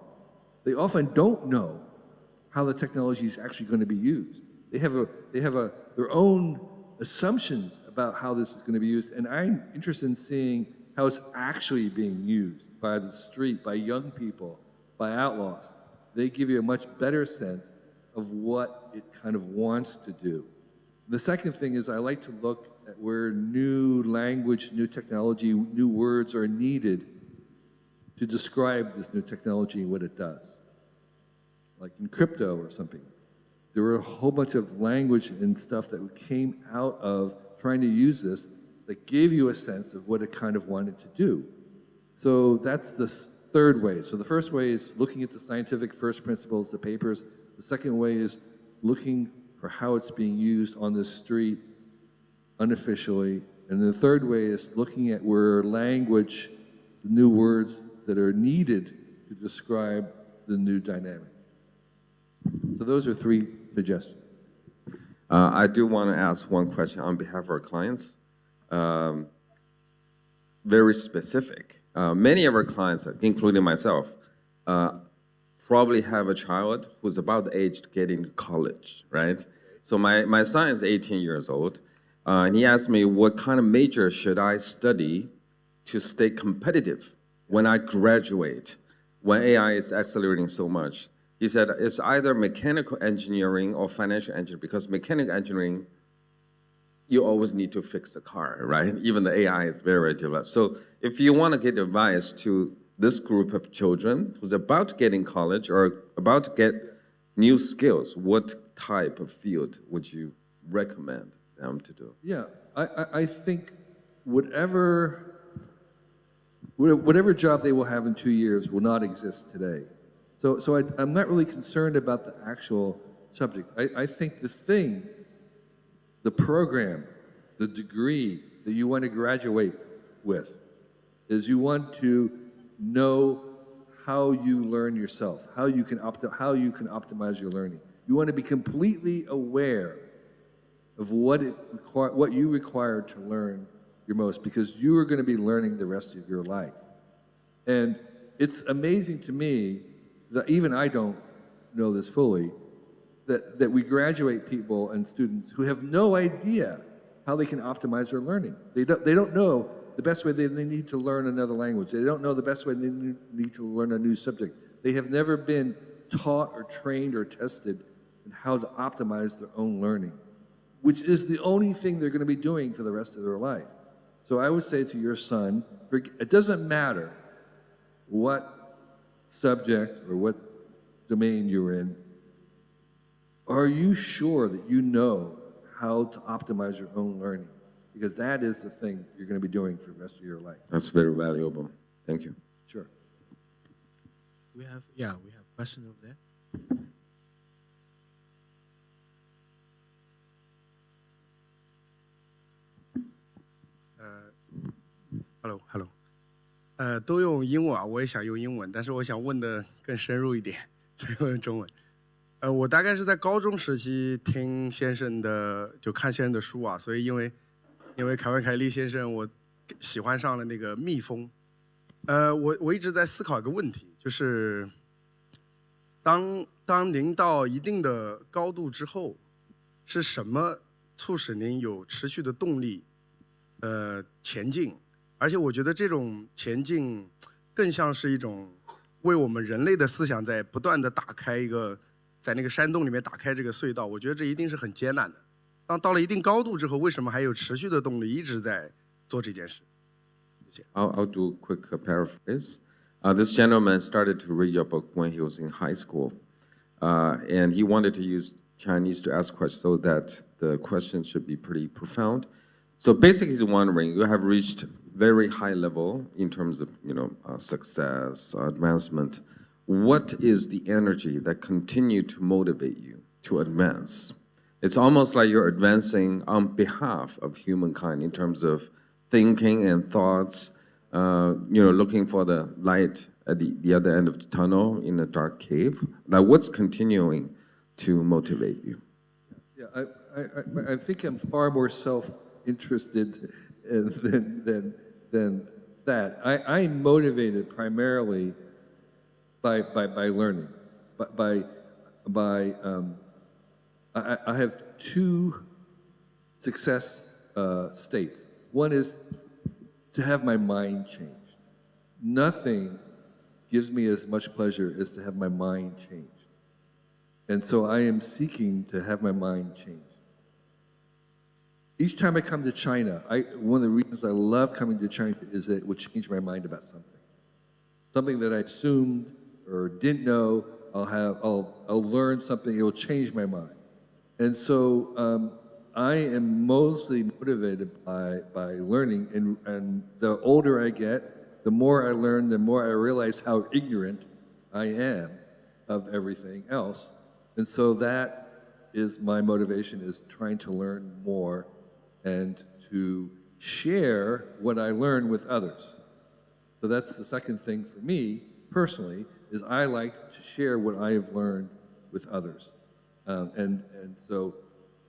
They often don't know how the technology is actually going to be used. They have their own assumptions about how this is going to be used, and I'm interested in seeing how it's actually being used by the street, by young people, by outlaws. They give you a much better sense of what it kind of wants to do. The second thing is I like to look at where new language, new technology, new words are needed to describe this new technology and what it does. Like in crypto or something. There were a whole bunch of language and stuff that came out of trying to use this that gave you a sense of what it kind of wanted to do. So that's the third way. So the first way is looking at the scientific first principles, the papers. The second way is looking for how it's being used on the street unofficially. And the third way is looking at where language, the new words that are needed to describe the new dynamic. So those are three suggestions. I do want to ask one question on behalf of our clients. Very specific. Many of our clients, including myself, probably have a child who's about the age to get into college, right? So my son is 18 years old, and he asked me, what kind of major should I study to stay competitive when I graduate, when AI is accelerating so much? He said, it's either mechanical engineering or financial engineering, because mechanical engineering, you always need to fix the car, right? Even the AI is very developed. So if you want to get advice to this group of children who's about to get in college or about to get new skills, what type of field would you recommend them to do? Yeah, I think whatever job they will have in 2 years will not exist today. So I'm not really concerned about the actual subject. I think the program, the degree that you want to graduate with is you want to know how you learn yourself, how you can optimize your learning. You want to be completely aware of what you require to learn your most, because you are going to be learning the rest of your life. And it's amazing to me that even I don't know this fully, that we graduate people and students who have no idea how they can optimize their learning. They don't know the best way they need to learn another language. They don't know the best way they need to learn a new subject. They have never been taught or trained or tested in how to optimize their own learning, which is the only thing they're going to be doing for the rest of their life. So I would say to your son, it doesn't matter what subject or what domain you're in, are you sure that you know how to optimize your own learning? Because that is the thing you're going to be doing for the rest of your life. That's very valuable. Thank you. Sure. We have a question over there. Hello， 都用英文啊，我也想用英文，但是我想问的更深入一点，所以用中文。我大概是在高中时期听先生的，就看先生的书啊，所以因为因为凯利先生，我喜欢上了那个蜜蜂。我一直在思考一个问题，就是当您到一定的高度之后，是什么促使您有持续的动力，前进？而且我觉得这种前进更像是一种为我们人类的思想在不断的打开一个，在那个山洞里面打开这个隧道。我觉得这一定是很艰难的。当到了一定高度之后，为什么还有持续的动力一直在做这件事？谢谢。I'll do a quick paraphrase. This gentleman started to read your book when he was in high school, and he wanted to use Chinese to ask questions so that the questions should be pretty profound. So basically, he's wondering, you have reached very high level in terms of success, advancement. What is the energy that continue to motivate you to advance? It's almost like you're advancing on behalf of humankind in terms of thinking and thoughts, looking for the light at the other end of the tunnel in a dark cave. Like, what's continuing to motivate you? Yeah, I think I'm far more self-interested than that. I'm motivated primarily by learning. I have two success states. One is to have my mind changed. Nothing gives me as much pleasure as to have my mind changed. And so I am seeking to have my mind changed. Each time I come to China, one of the reasons I love coming to China is that it would change my mind about something. Something that I assumed or didn't know, I'll learn something, it will change my mind. And so I am mostly motivated by learning, and the older I get, the more I learn, the more I realize how ignorant I am of everything else. And so that is my motivation, is trying to learn more and to share what I learn with others. So that's the second thing for me, personally, is I like to share what I have learned with others. And so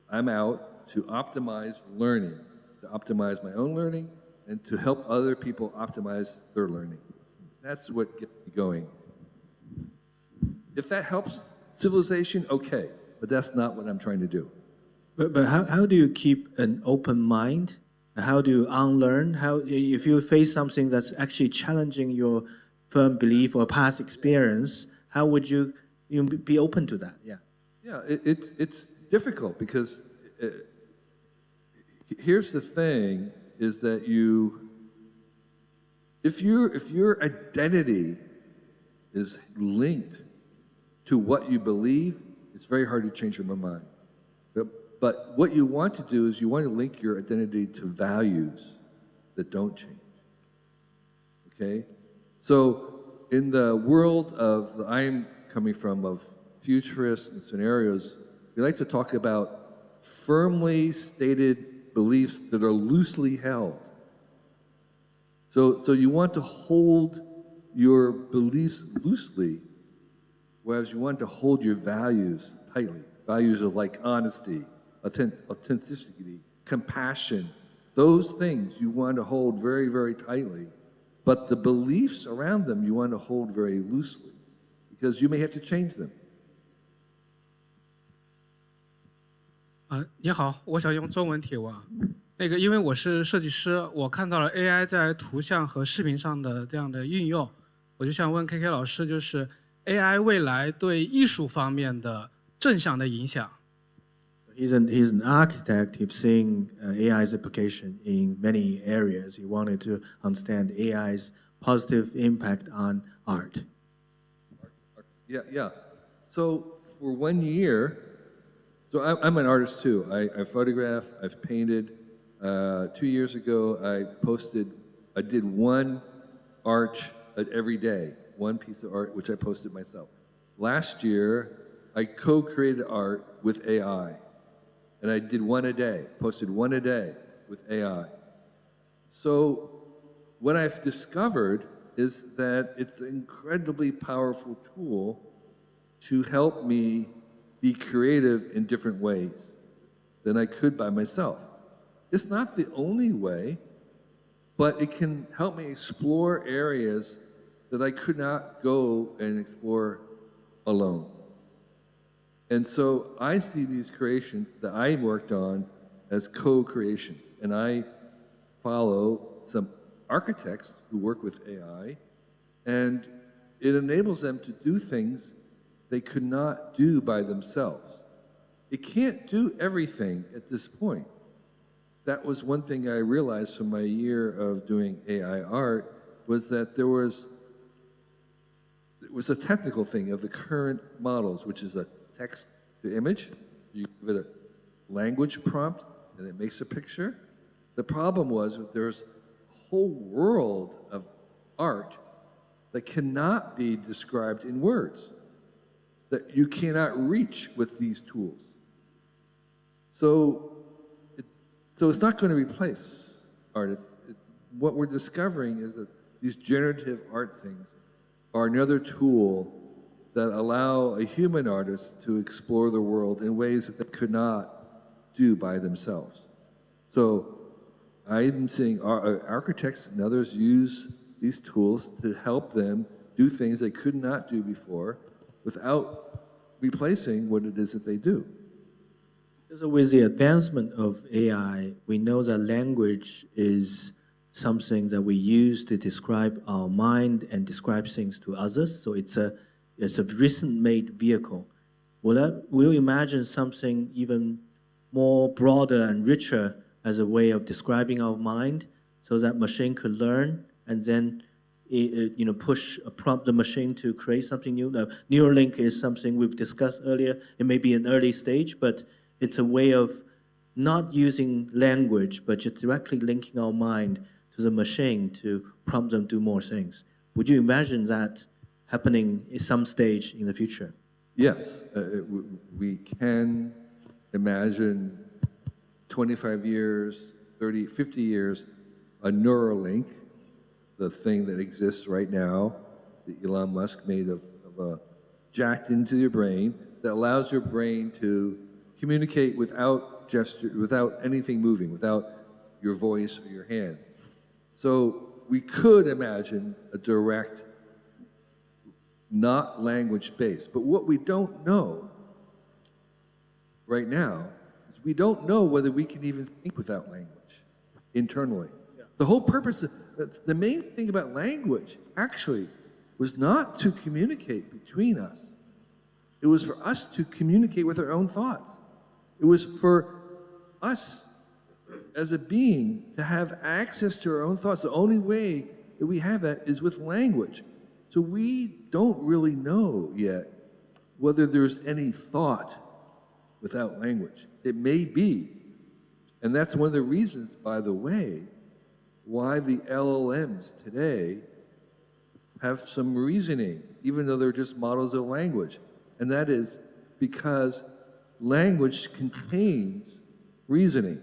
I'm out to optimize learning, to optimize my own learning, and to help other people optimize their learning. That's what gets me going. If that helps civilization, okay, but that's not what I'm trying to do. But how do you keep an open mind? How do you unlearn? How, if you face something that's actually challenging your firm belief or past experience, how would you be open to that? Yeah. Yeah, it's difficult because here's the thing: is that if your identity is linked to what you believe, it's very hard to change your mind. But what you want to do is you want to link your identity to values that don't change. Okay? So in the world of I'm coming from of futurists and scenarios, we like to talk about firmly stated beliefs that are loosely held. So you want to hold your beliefs loosely, whereas you want to hold your values tightly. Values are like honesty, authenticity, compassion. Those things you want to hold very, very tightly. But the beliefs around them you want to hold very loosely, because you may have to change them. 你好，我想用中文提问。因为我是设计师，我看到了 AI 在图像和视频上的这样的运用，我就想问 KK 老师，就是 AI 未来对艺术方面的正向的影响。He's an architect. He's seeing AI's application in many areas. He wanted to understand AI's positive impact on art. Yeah. So for 1 year, so I'm an artist too. I photograph, I've painted. 2 years ago, I did one art every day, one piece of art, which I posted myself. Last year, I co-created art with AI. And I did one a day, posted one a day with AI. So what I've discovered is that it's an incredibly powerful tool to help me be creative in different ways than I could by myself. It's not the only way, but it can help me explore areas that I could not go and explore alone. And so I see these creations that I worked on as co-creations. And I follow some architects who work with AI, and it enables them to do things they could not do by themselves. It can't do everything at this point. That was one thing I realized from my year of doing AI art, was that it was a technical thing of the current models, which is a text to image. You give it a language prompt, and it makes a picture. The problem was that there's a whole world of art that cannot be described in words, that you cannot reach with these tools. So it's not going to replace artists. What we're discovering is that these generative art things are another tool that allow a human artist to explore the world in ways that they could not do by themselves. So I'm seeing architects and others use these tools to help them do things they could not do before without replacing what it is that they do. So with the advancement of AI, we know that language is something that we use to describe our mind and describe things to others. So it's a recent-made vehicle. Will you imagine something even more broader and richer as a way of describing our mind, so that machine could learn and then prompt the machine to create something new? Now, Neuralink is something we've discussed earlier. It may be an early stage, but it's a way of not using language, but just directly linking our mind to the machine to prompt them to do more things. Would you imagine that happening at some stage in the future? Yes, we can imagine 25 years, 30, 50 years, a Neuralink, the thing that exists right now, that Elon Musk made of jacked into your brain, that allows your brain to communicate without gesture, without anything moving, without your voice or your hands. So we could imagine a direct, not language-based. But what we don't know right now is we don't know whether we can even think without language internally. Yeah. The whole purpose, the main thing about language actually was not to communicate between us. It was for us to communicate with our own thoughts. It was for us as a being to have access to our own thoughts. The only way that we have that is with language. So we don't really know yet whether there's any thought without language. It may be. And that's one of the reasons, by the way, why the LLMs today have some reasoning, even though they're just models of language. And that is because language contains reasoning.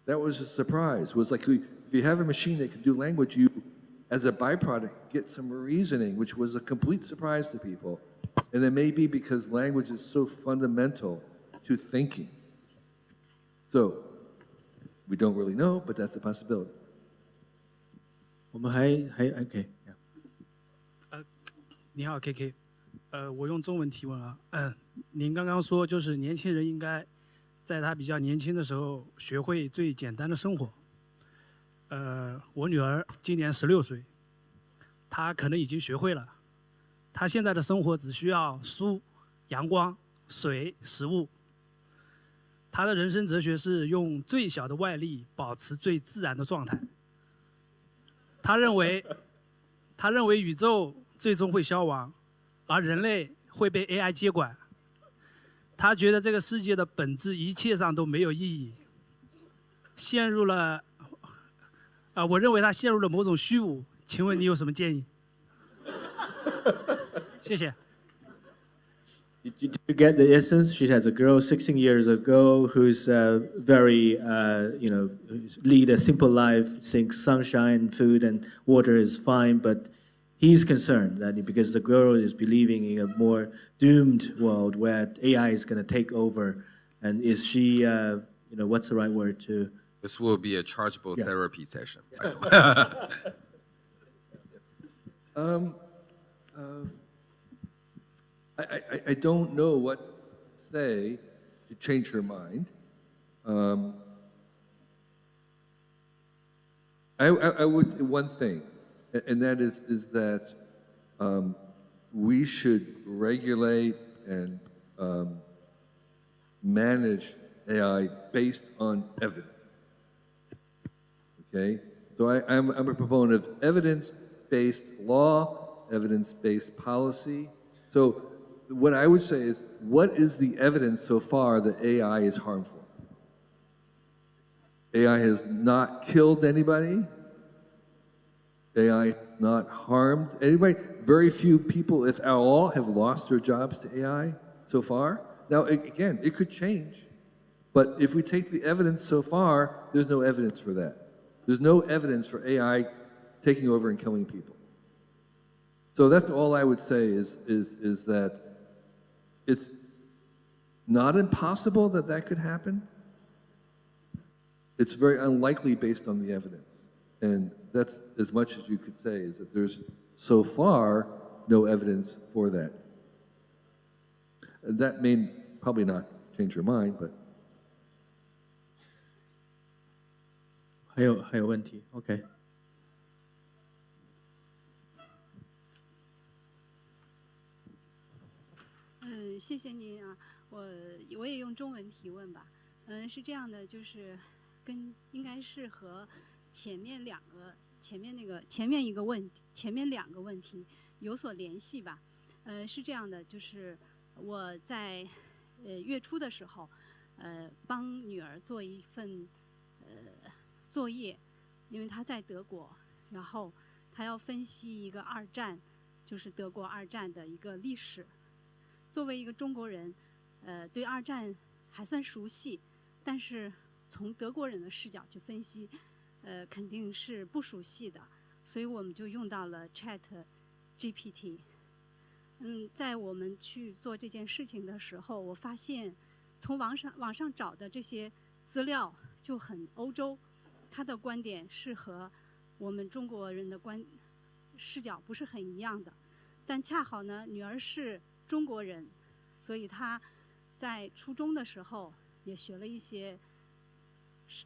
That was a surprise. It was like if you have a machine that can do language, you, as a byproduct, get some reasoning, which was a complete surprise to people. And it may be because language is so fundamental to thinking. So, we don't really know, but that's a possibility. 我们还 OK。你好 ，KK， 我用中文提问啊，您刚刚说就是年轻人应该在他比较年轻的时候学会最简单的生活。我女儿今年16岁，她可能已经学会了，她现在的生活只需要书、阳光、水、食物。她的人生哲学是用最小的外力保持最自然的状态。她认为宇宙最终会消亡，而人类会被 AI 接管。他觉得这个世界的本质一切上都没有意义，我认为他陷入了某种虚无。请问你有什么建议？谢谢。Did you get the essence? She has a girl 16 years ago who's very, lead a simple life, thinks sunshine, food, and water is fine, but he's concerned that because the girl is believing in a more doomed world where AI is going to take over, and is she what's the right word to. This will be a chargeable Yeah. therapy session. I don't know what to say to change her mind. I would say one thing, and that is that we should regulate and manage AI based on evidence. Okay? So I'm a proponent of evidence-based law, evidence-based policy. So what I would say is, what is the evidence so far that AI is harmful? AI has not killed anybody. AI has not harmed anybody. Very few people, if at all, have lost their jobs to AI so far. Now, again, it could change. But if we take the evidence so far, there's no evidence for that. There's no evidence for AI taking over and killing people. So that's all I would say is that it's not impossible that that could happen. It's very unlikely based on the evidence. And that's as much as you could say, is that there's so far no evidence for that. That may probably not change your mind, but. 还有问题 ？OK。谢谢您啊，我也用中文提问吧。是这样的，就是应该是和前面两个问题有所联系吧。是这样的，就是我在月初的时候，帮女儿做一份作业，因为她在德国，然后她要分析一个二战，就是德国二战的一个历史。作为一个中国人，对二战还算熟悉，但是从德国人的视角去分析，肯定是不熟悉的，所以我们就用到了 Chat GPT。在我们去做这件事情的时候，我发现从网上找的这些资料就很欧洲，他的观点是和我们中国人的视角不是很一样的。但恰好呢，女儿是中国人，所以她在初中的时候也学了一些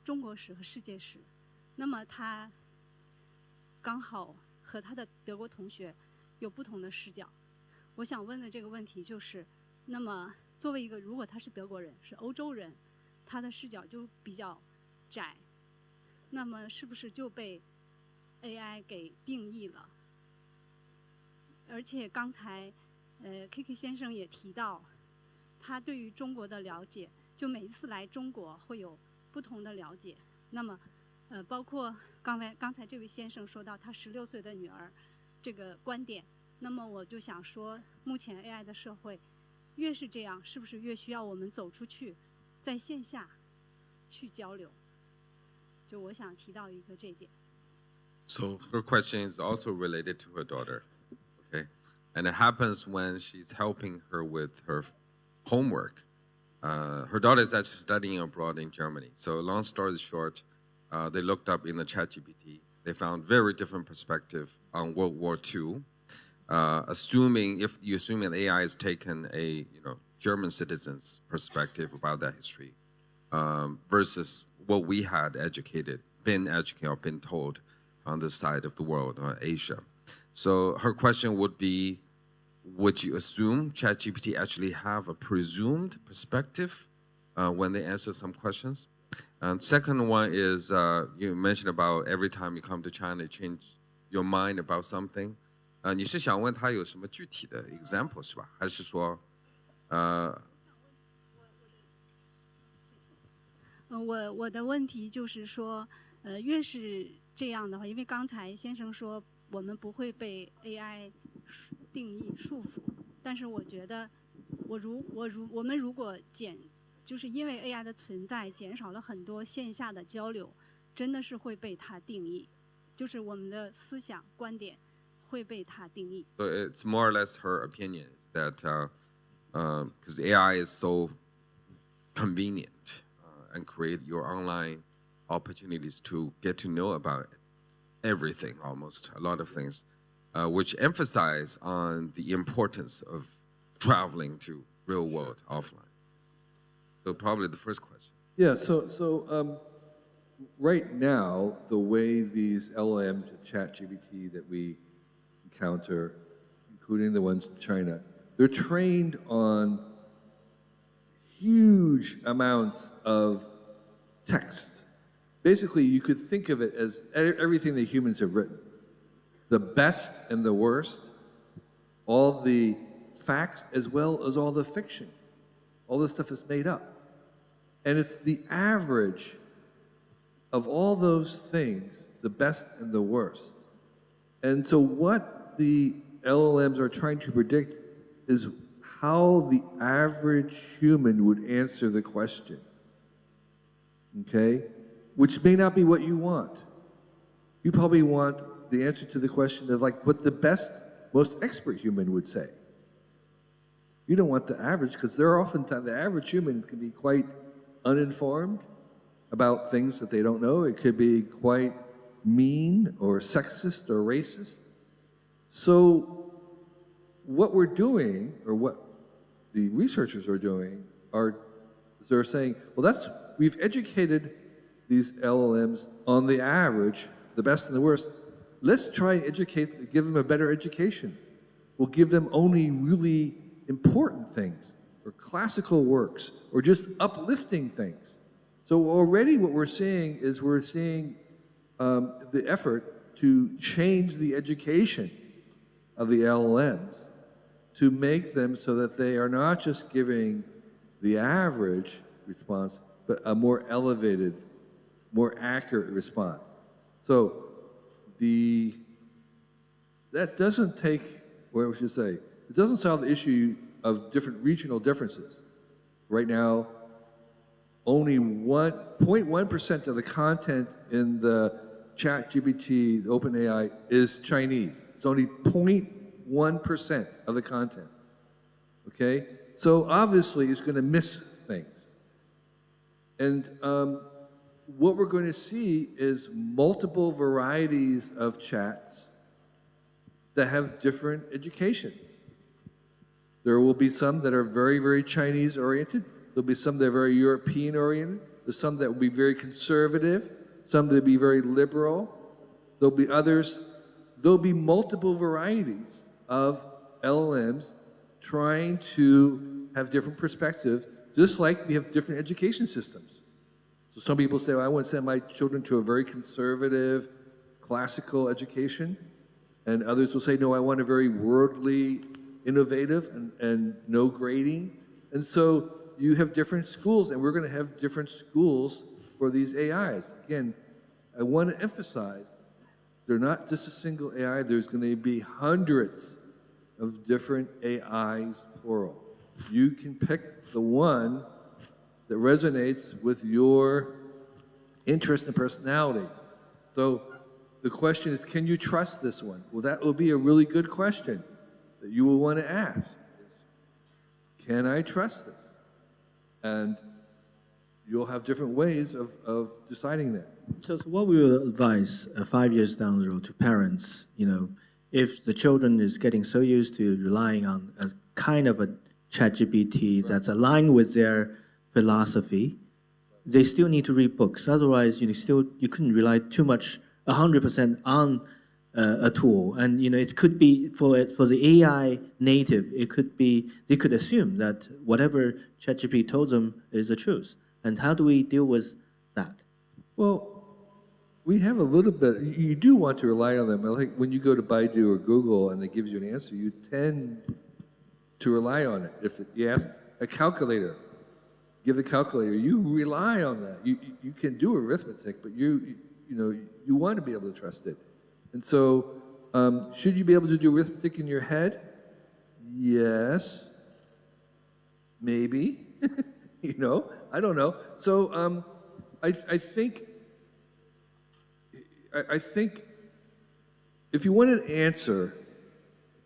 中国史和世界史。那么她刚好和她的德国同学有不同的视角。我想问的这个问题就是，那么作为一个如果他是德国人，是欧洲人，他的视角就比较窄，那么是不是就被 AI 给定义了？而且刚才KK 先生也提到，他对于中国的了解，就每一次来中国会有不同的了解。那么包括刚才这位先生说到他16岁的女儿这个观点，那么我就想说，目前 AI 的社会越是这样，是不是越需要我们走出去，在线下去交流？就我想提到一个这一点。So her question is also related to her daughter, okay? And it happens when she's helping her with her homework. Her daughter is actually studying abroad in Germany. So long story short, they looked up in the ChatGPT. They found very different perspective on World War II. Assuming that AI has taken a German citizen's perspective about that history, versus what we had been educated or been told on this side of the world, or Asia. So her question would be, would you assume ChatGPT actually have a presumed perspective when they answer some questions? And second one is, you mentioned about every time you come to China, you change your mind about something. 你是想问他有什么具体的 example 是吧？还是说，我的问题就是说，越是这样的话，因为刚才先生说我们不会被 AI 定义束缚，但是我觉得我们如果就是因为 AI 的存在减少了很多线下的交流，真的是会被它定义，就是我们的思想观点会被它定义。So it's more or less her opinion that because AI is so convenient and create your online opportunities to get to know about everything, almost a lot of things, which emphasize on the importance of traveling to real world offline. So probably the first question. Yeah, so right now, the way these LLMs, ChatGPT that we encounter, including the ones in China, they're trained on huge amounts of text. Basically, you could think of it as everything that humans have written. The best and the worst, all the facts as well as all the fiction. All this stuff is made up. And it's the average of all those things, the best and the worst. And so what the LLMs are trying to predict is how the average human would answer the question, okay? Which may not be what you want. You probably want the answer to the question of like what the best, most expert human would say. You don't want the average, because there are oftentimes, the average human can be quite uninformed about things that they don't know. It could be quite mean or sexist or racist. So what we're doing, or what the researchers are doing, they're saying, well, we've educated these LLMs on the average, the best and the worst. Let's try and give them a better education. We'll give them only really important things, or classical works, or just uplifting things. So already what we're seeing is the effort to change the education of the LLMs to make them so that they are not just giving the average response, but a more elevated, more accurate response. So that doesn't take, what we should say, it doesn't solve the issue of different regional differences. Right now, only 0.1% of the content in the ChatGPT, the OpenAI, is Chinese. It's only 0.1% of the content, okay? So obviously it's gonna miss things. And what we're going to see is multiple varieties of chats that have different educations. There will be some that are very, very Chinese oriented. There'll be some that are very European oriented. There's some that will be very conservative, some that will be very liberal. There'll be others, there'll be multiple varieties of LLMs trying to have different perspectives, just like we have different education systems. So some people say, well, I want to send my children to a very conservative, classical education. And others will say, no, I want a very worldly, innovative, and no grading. And so you have different schools, and we're going to have different schools for these AIs. Again, I want to emphasize, they're not just a single AI. There's going to be hundreds of different AIs, plural. You can pick the one that resonates with your interest and personality. So the question is, can you trust this one? Well, that will be a really good question that you will want to ask. Can I trust this? And you'll have different ways of deciding that. So what we will advise 5 years down the road to parents, if the children is getting so used to relying on a kind of a ChatGPT that's aligned with their philosophy, they still need to read books. Otherwise, you couldn't rely too much, 100% on a tool. And it could be for the AI native, it could be they could assume that whatever ChatGPT told them is the truth. And how do we deal with that? Well, we have a little bit. You do want to rely on them. Like when you go to Baidu or Google and it gives you an answer, you tend to rely on it. If you ask a calculator, give the calculator, you rely on that. You can do arithmetic, but you want to be able to trust it. And so, should you be able to do arithmetic in your head? Yes, maybe. I don't know. So, I think if you want an answer,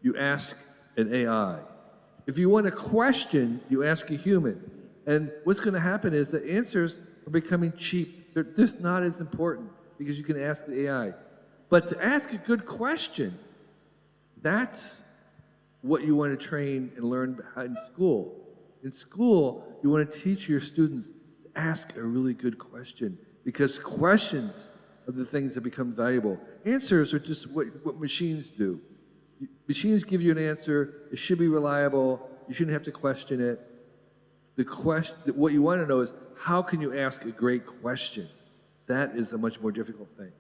you ask an AI. If you want a question, you ask a human. And what's going to happen is that answers are becoming cheap. They're just not as important because you can ask the AI. But to ask a good question, that's what you want to train and learn in school. In school, you want to teach your students to ask a really good question because questions are the things that become valuable. Answers are just what machines do. Machines give you an answer. It should be reliable. You shouldn't have to question it. What you want to know is how can you ask a great question? That is a much more difficult thing.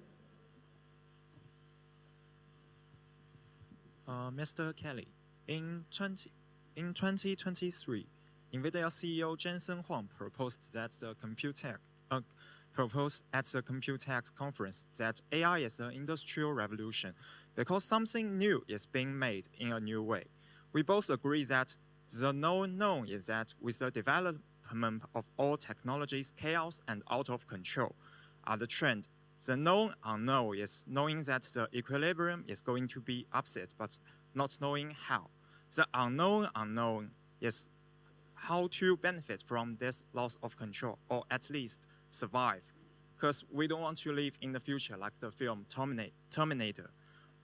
Mr. Kelly, in 2023, NVIDIA CEO Jensen Huang proposed at the Computex conference that AI is an industrial revolution because something new is being made in a new way. We both agree that the known is that with the development of all technologies, chaos and out of control are the trend. The known unknown is knowing that the equilibrium is going to be upset, but not knowing how. The unknown is how to benefit from this loss of control, or at least survive. Because we don't want to live in the future like the film Terminator.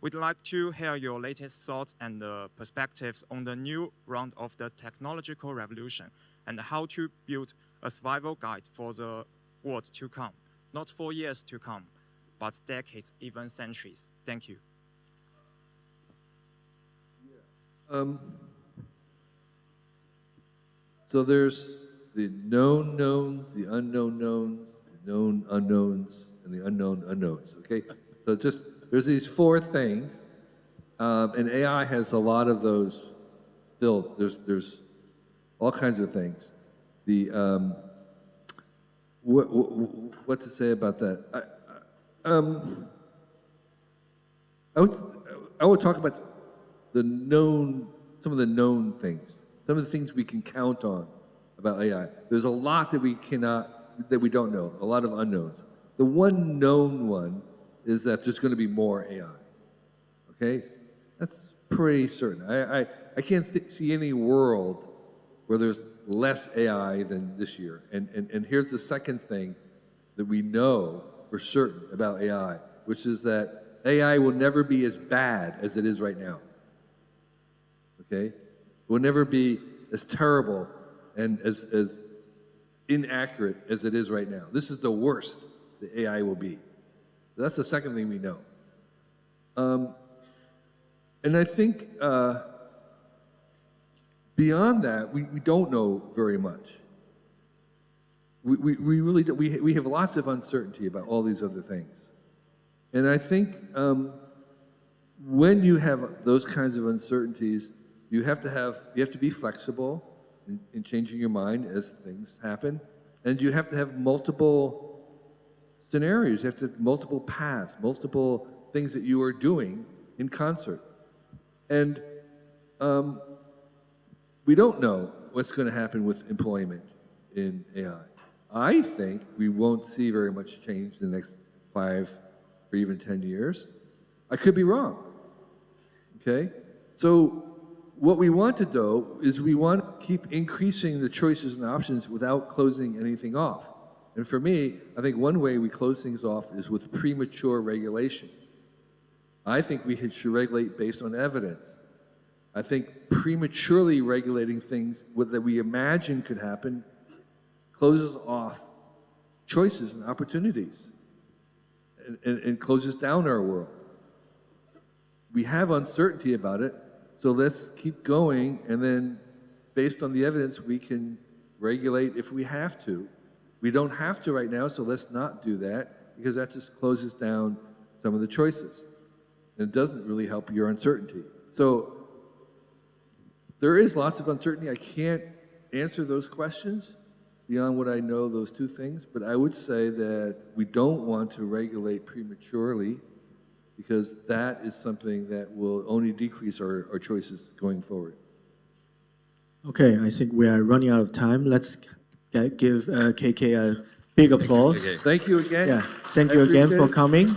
We'd like to hear your latest thoughts and perspectives on the new round of the technological revolution and how to build a survival guide for the world to come. Not for years to come, but decades, even centuries. Thank you. So there's the known knowns, the unknown knowns, the known unknowns, and the unknown unknowns, okay? So there's these four things, and AI has a lot of those built. There's all kinds of things. What to say about that? I would talk about some of the known things, some of the things we can count on about AI. There's a lot that we don't know, a lot of unknowns. The one known one is that there's going to be more AI. Okay, that's pretty certain. I can't see any world where there's less AI than this year. And here's the second thing that we know for certain about AI, which is that AI will never be as bad as it is right now. Okay? It will never be as terrible and as inaccurate as it is right now. This is the worst that AI will be. So that's the second thing we know. And I think beyond that, we don't know very much. We really don't. We have lots of uncertainty about all these other things. And I think when you have those kinds of uncertainties, you have to be flexible in changing your mind as things happen. And you have to have multiple scenarios, you have to have multiple paths, multiple things that you are doing in concert. And we don't know what's going to happen with employment in AI. I think we won't see very much change in the next 5 or even 10 years. I could be wrong. Okay? So what we want to do is we want to keep increasing the choices and options without closing anything off. And for me, I think one way we close things off is with premature regulation. I think we should regulate based on evidence. I think prematurely regulating things that we imagine could happen closes off choices and opportunities and closes down our world. We have uncertainty about it, so let's keep going, and then based on the evidence, we can regulate if we have to. We don't have to right now, so let's not do that, because that just closes down some of the choices. And it doesn't really help your uncertainty. So there is lots of uncertainty. I can't answer those questions beyond what I know, those two things, but I would say that we don't want to regulate prematurely, because that is something that will only decrease our choices going forward. Okay, I think we are running out of time. Let's give KK a big applause. Thank you again. Yeah, thank you again for coming.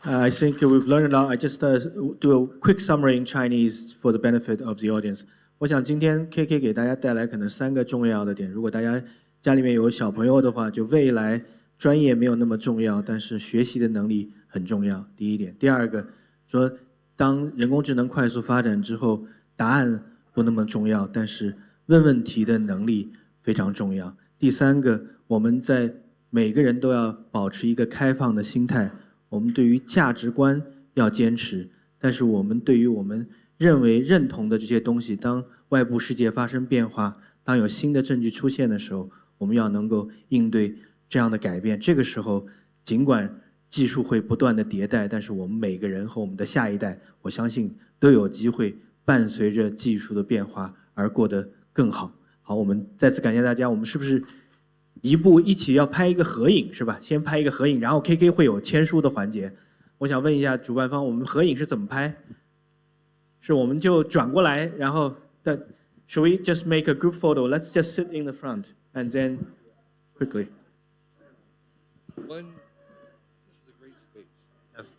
I think we've learned a lot. I just do a quick summary in Chinese for the benefit of the audience. 我想今天 KK 给大家带来可能3个重要的点，如果大家家里面有小朋友的话，就未来专业没有那么重要，但是学习的能力很重要。第一点，第二个说，当人工智能快速发展之后，答案不那么重要，但是问问题的能力非常重要。第三个，我们在每个人都要保持一个开放的心态，我们对于价值观要坚持，但是我们对于我们认同的这些东西，当外部世界发生变化，当有新的证据出现的时候，我们要能够应对这样的改变。这个时候，尽管技术会不断的迭代，但是我们每个人和我们的下一代，我相信都有机会伴随着技术的变化而过得更好。好，我们再次感谢大家。我们是不是一起要拍一个合影，是吧？先拍一个合影，然后 KK 会有签书的环节。我想问一下主办方，我们合影是怎么拍？是我们就转过来，然后should we just make a group photo? Let's just sit in the front and then quickly. This is a great space. Yes.